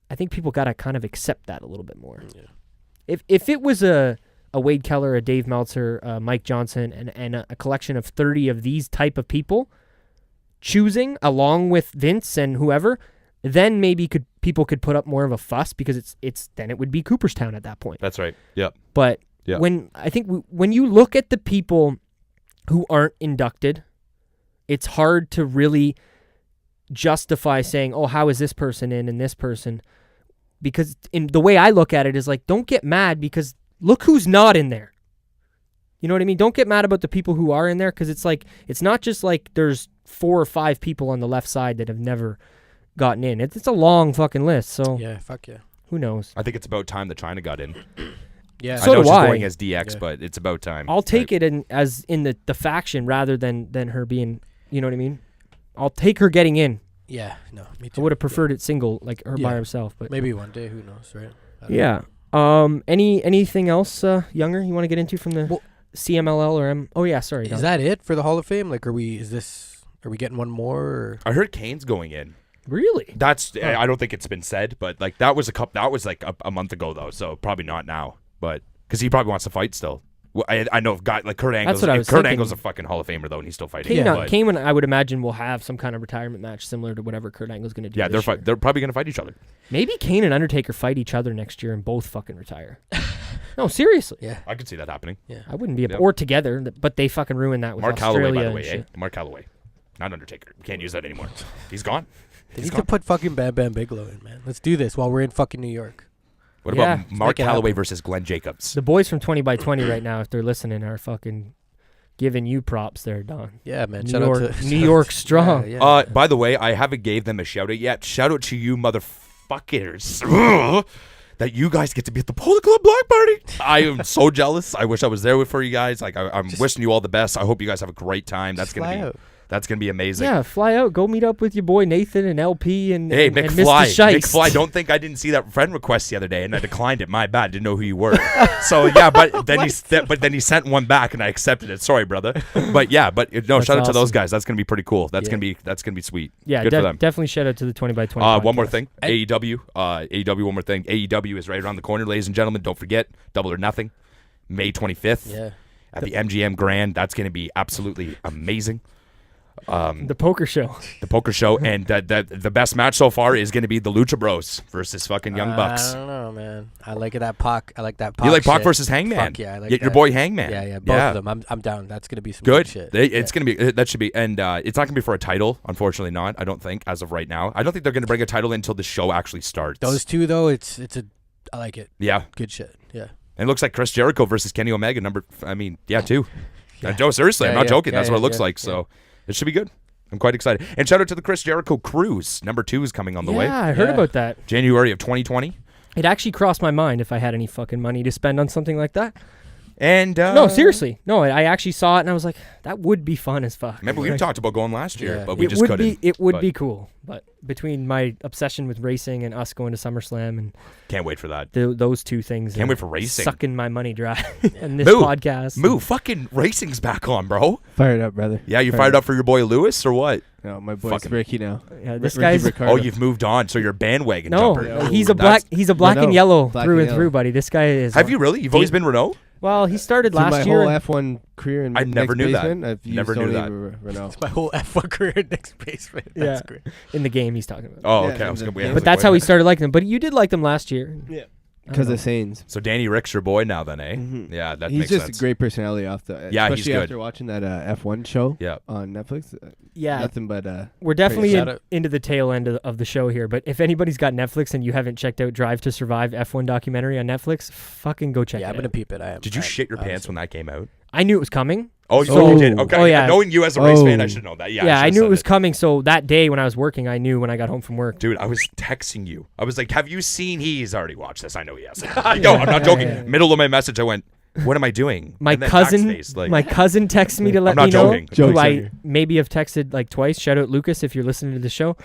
I think people got to kind of accept that a little bit more. Yeah. If it was a Wade Keller, a Dave Meltzer, Mike Johnson, and a collection of 30 of these type of people choosing along with Vince and whoever, then maybe people could put up more of a fuss, because then it would be Cooperstown at that point. That's right. Yep. But when you look at the people who aren't inducted, it's hard to really justify saying, oh, how is this person in and this person? Because in the way I look at it is like, don't get mad because look who's not in there. You know what I mean? Don't get mad about the people who are in there, because it's like, it's not just like there's 4 or 5 people on the left side that have never gotten in. It's a long fucking list. So Yeah, fuck yeah. who knows? I think it's about time that China got in. Yeah. So I know do she's I. going as DX, Yeah. but it's about time. I'll take it as in the faction rather than her being, you know what I mean? I'll take her getting in. Yeah, no, me I too. would have preferred it single, like her by Yeah. herself. But Maybe one day, who knows, right? I don't yeah. Anything else, Younger, you want to get into from the Well- CMLL or M? Oh yeah, sorry. know. Is that it for the Hall of Fame? Like, are we getting one more? Or? I heard Kane's going in. really? That's I don't think it's been said, but like that was like a month ago though, so probably not now. But because he probably wants to fight still. Well, I know a guy like Kurt Angle's. what I was Kurt thinking. Angle's a fucking Hall of Famer though, and he's still fighting. Kane, but- Kane, I would imagine, will have some kind of retirement match similar to whatever Kurt Angle's going to do. yeah, this year. they're probably gonna fight each other. Maybe Kane and Undertaker fight each other next year and both fucking retire. No, seriously. Yeah. I could see that happening. I wouldn't be Yep. or together, but they fucking ruined that with Mark Australia Calloway, by the and way, shit. Mark Calloway, not Undertaker. We can't use that anymore. He's gone. They He's need gone. to put fucking Bam Bam Bigelow in, man. Let's do this while we're in fucking New York. What Yeah. about Mark make it Calloway happen. versus Glenn Jacobs? The boys from 20 by 20 right now, if they're listening, are fucking giving you props there, Don. Yeah, man. New Shout York, out to New York strong. Yeah, By the way, I haven't gave them a shout out yet. Shout out to you motherfuckers. That you guys get to be at the Polo Club Block Party. I am so jealous. I wish I was there for you guys. Like I'm wishing you all the best. I hope you guys have a great time. That's gonna be amazing. Yeah, fly out. Go meet up with your boy Nathan and LP and Hey, and Mr. McFly. Shiest. McFly, don't think I didn't see that friend request the other day and I declined it. My bad. Didn't know who you were. So yeah, but then he sent one back and I accepted it. Sorry, brother. But yeah, no, That's shout out to those awesome. guys. That's gonna be pretty cool. That's Yeah. gonna be sweet. Yeah, Good for them. definitely shout out to the 20 by 20. One more podcast. thing. AEW. AEW, one more thing. AEW is right around the corner, ladies and gentlemen. Don't forget, Double or Nothing, May 25th Yeah. at the MGM Grand. That's going to be absolutely amazing. The poker show. The poker show. And the best match so far is going to be the Lucha Bros versus fucking Young Bucks. I don't know, man. I like that Pac. I like that Pac. You like Pac shit. versus Hangman? Fuck yeah, I like Your that. boy Hangman. Yeah, both of them. I'm down. That's gonna be some Good. shit. It's gonna be. That should be. And it's not gonna be for a title. Unfortunately, not. I don't think as of right now. I don't think they're gonna bring a title until the show actually starts. Those two though, I like it. Yeah. Good shit. Yeah. And it looks like Chris Jericho versus Kenny Omega. Two. No, seriously, I'm not joking. That's what it looks like. So it should be good. I'm quite excited. And shout out to the Chris Jericho Cruise. Number 2 is coming on the way. Yeah, I heard Yeah. about that. January of 2020. It actually crossed my mind if I had any fucking money to spend on something like that. And No, seriously. No, I actually saw it and I was like, that would be fun as fuck. Remember, we Like, talked about going last year, Yeah. but we it just would couldn't. It would but be cool. But between my obsession with racing and us going to SummerSlam and Can't wait for that. those two things. Can't are wait for racing. Sucking my money dry. And this Moo. podcast. Fucking racing's back on, bro. Fired up, brother. Yeah, you fired up for your boy Lewis or what? No, my boy's Fucking- Ricky now. Yeah, this Ricky guy's Ricardo. Oh, you've moved on, so you're a bandwagon no, jumper. he's a black. He's a black and Renault. yellow Black through and and yellow. through, buddy. This guy is. Have you really? You've always been Renault? Well, he started Through last my year. whole F1 career in I never knew that. basement, I've Never used knew only that. Renault. My whole F1 career next basement. That's Yeah. great. in the game he's talking about. Oh, Yeah, okay. I was the- gonna, yeah. I was But like, that's wait a how he minute. started liking them. But you did like them last year. Yeah. I Because don't of Sainz. So Danny Rick's your boy now, then, eh? Mhm. Yeah, that He's makes just sense. a great personality off the. Yeah, he's especially good. after watching that F1 show Yeah. on Netflix. Yeah, Nothing but. we're definitely Shout out. into the tail end of the show here. But if anybody's got Netflix and you haven't checked out Drive to Survive F1 documentary on Netflix, fucking go check Yeah, it I'm gonna out. peep it. I am. Did you I am, shit your pants honestly. when that came out? I knew it was coming. Oh, Oh. you did. Okay. Oh, yeah. Knowing you as a race fan, I Oh. should know that. Yeah, Yeah, I should've knew it said was coming. So that day when I was working, I knew when I got home from work. Dude, I was texting you. I was like, have you seen he's already watched this? I know he has. No, I'm not joking. Yeah. Middle of my message, I went, what am I doing? My And then cousin, backspace, like, my cousin texted me to let not me know. joking. Who Jokes on I you. maybe have texted like twice. Shout out Lucas if you're listening to the show.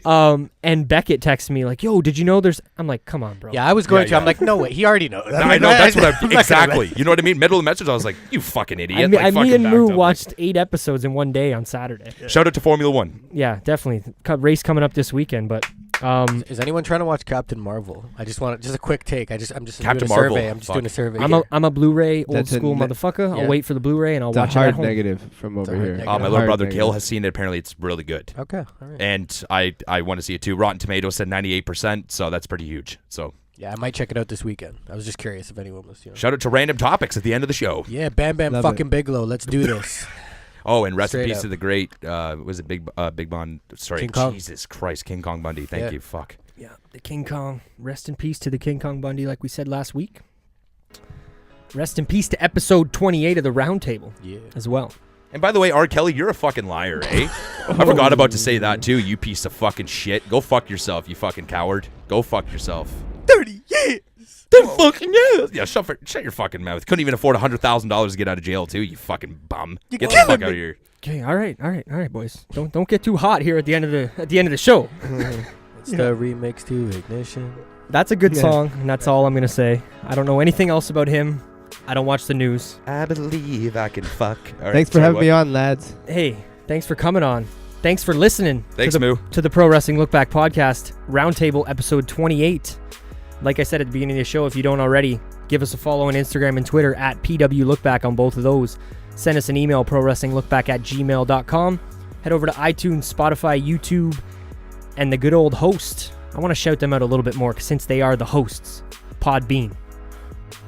And Beckett texted me like, "Yo, did you know there's?" I'm like, "Come on, bro." Yeah, I was going Yeah, to. I'm yeah. like, no way. He already knows. I know, that's what I'm I'm not exactly. gonna- You know what I mean? Middle of the message, I was like, you fucking idiot. I, like, me fucking and backed Moo up. watched 8 episodes in one day on Saturday. Shout out to Formula One. Yeah, definitely. Race coming up this weekend, but Is anyone trying to watch Captain Marvel? I just want just a quick take. I'm just Captain doing a Marvel, survey. I'm just fuck. doing a survey. I'm a Blu-ray old That's a school ne- motherfucker. Yeah. I'll wait for the Blu-ray and I'll It's a watch it at hard home. negative from It's a over hard here. negative. My Hard little brother negative. Gil has seen it. Apparently, it's really good. Okay. All right. And I want to see it too. Rotten Tomatoes said 98%, so that's pretty huge. So Yeah, I might check it out this weekend. I was just curious if anyone was. shout out to Random Topics at the end of the show. Yeah, Bam Bam Love fucking Bigelow. Let's do this. Oh, and rest in Straight peace up. to the great, was it Big Bon? Sorry, King Kong. Jesus Christ, King Kong Bundy. Thank Yeah. you. Fuck. Yeah, the King Kong. Rest in peace to the King Kong Bundy, like we said last week. Rest in peace to episode 28 of the Roundtable. Yeah. As well. And by the way, R. Kelly, you're a fucking liar, eh? I forgot about to say that too, you piece of fucking shit. Go fuck yourself, you fucking coward. Go fuck yourself. 30 years. 30 fucking years. Yeah, shut your fucking mouth. Couldn't even afford $100,000 to get out of jail too, you fucking bum. Get the fuck out of here. Okay, all right, boys. Don't get too hot here at the end of the show. It's the remix to Ignition. That's a good song, and that's all I'm gonna say. I don't know anything else about him. I don't watch the news. I believe I can fuck. Right, thanks for having me on, lads. Hey, thanks for coming on. Thanks for listening. Thanks, to the Pro Wrestling LookBack Podcast, Roundtable episode 28. Like I said at the beginning of the show, if you don't already, give us a follow on Instagram and Twitter at PWLookBack on both of those. Send us an email, prowrestlinglookback@gmail.com. Head over to iTunes, Spotify, YouTube, and the good old host. I want to shout them out a little bit more since they are the hosts, Podbean.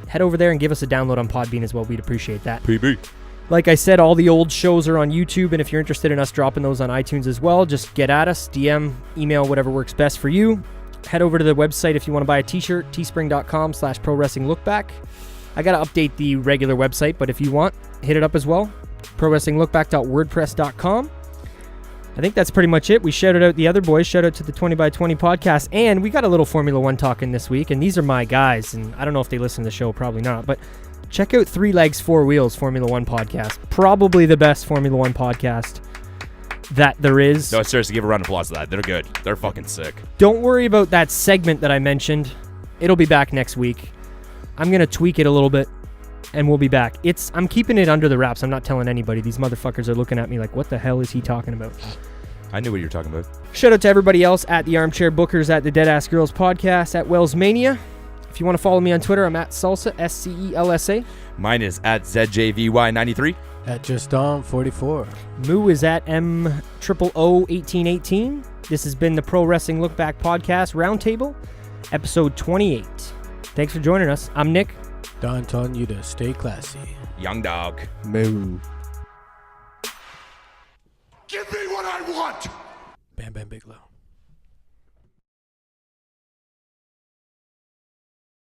Head over there and give us a download on Podbean as well. We'd appreciate that. PB. Like I said, all the old shows are on YouTube, and if you're interested in us dropping those on iTunes as well, just get at us, DM, email, whatever works best for you. Head over to the website if you want to buy a t-shirt, teespring.com/ProWrestlingLookback. I got to update the regular website, but if you want, hit it up as well. ProWrestlingLookback.wordpress.com. I think that's pretty much it. We shouted out the other boys. Shout out to the 20x20 podcast. And we got a little Formula One talking this week. And these are my guys. And I don't know if they listen to the show. Probably not. But check out 3 Legs, 4 Wheels Formula One podcast. Probably the best Formula One podcast that there is. No, seriously, give a round of applause to that. They're good. They're fucking sick. Don't worry about that segment that I mentioned. It'll be back next week. I'm going to tweak it a little bit. And we'll be back. I'm keeping it under the wraps. I'm not telling anybody. These motherfuckers are looking at me like, what the hell is he talking about? I knew what you were talking about. Shout out to everybody else at the Armchair Bookers, at the Deadass Girls Podcast, at Wells Mania. If you want to follow me on Twitter, I'm at Salsa, SCELSA. Mine is at ZJVY93. At JustDom44. Moo is at MOOO1818. This has been the Pro Wrestling LookBack Podcast Roundtable, episode 28. Thanks for joining us. I'm Nick. Don telling you to stay classy. Young dog. Moo. Give me what I want. Bam Bam Bigelow.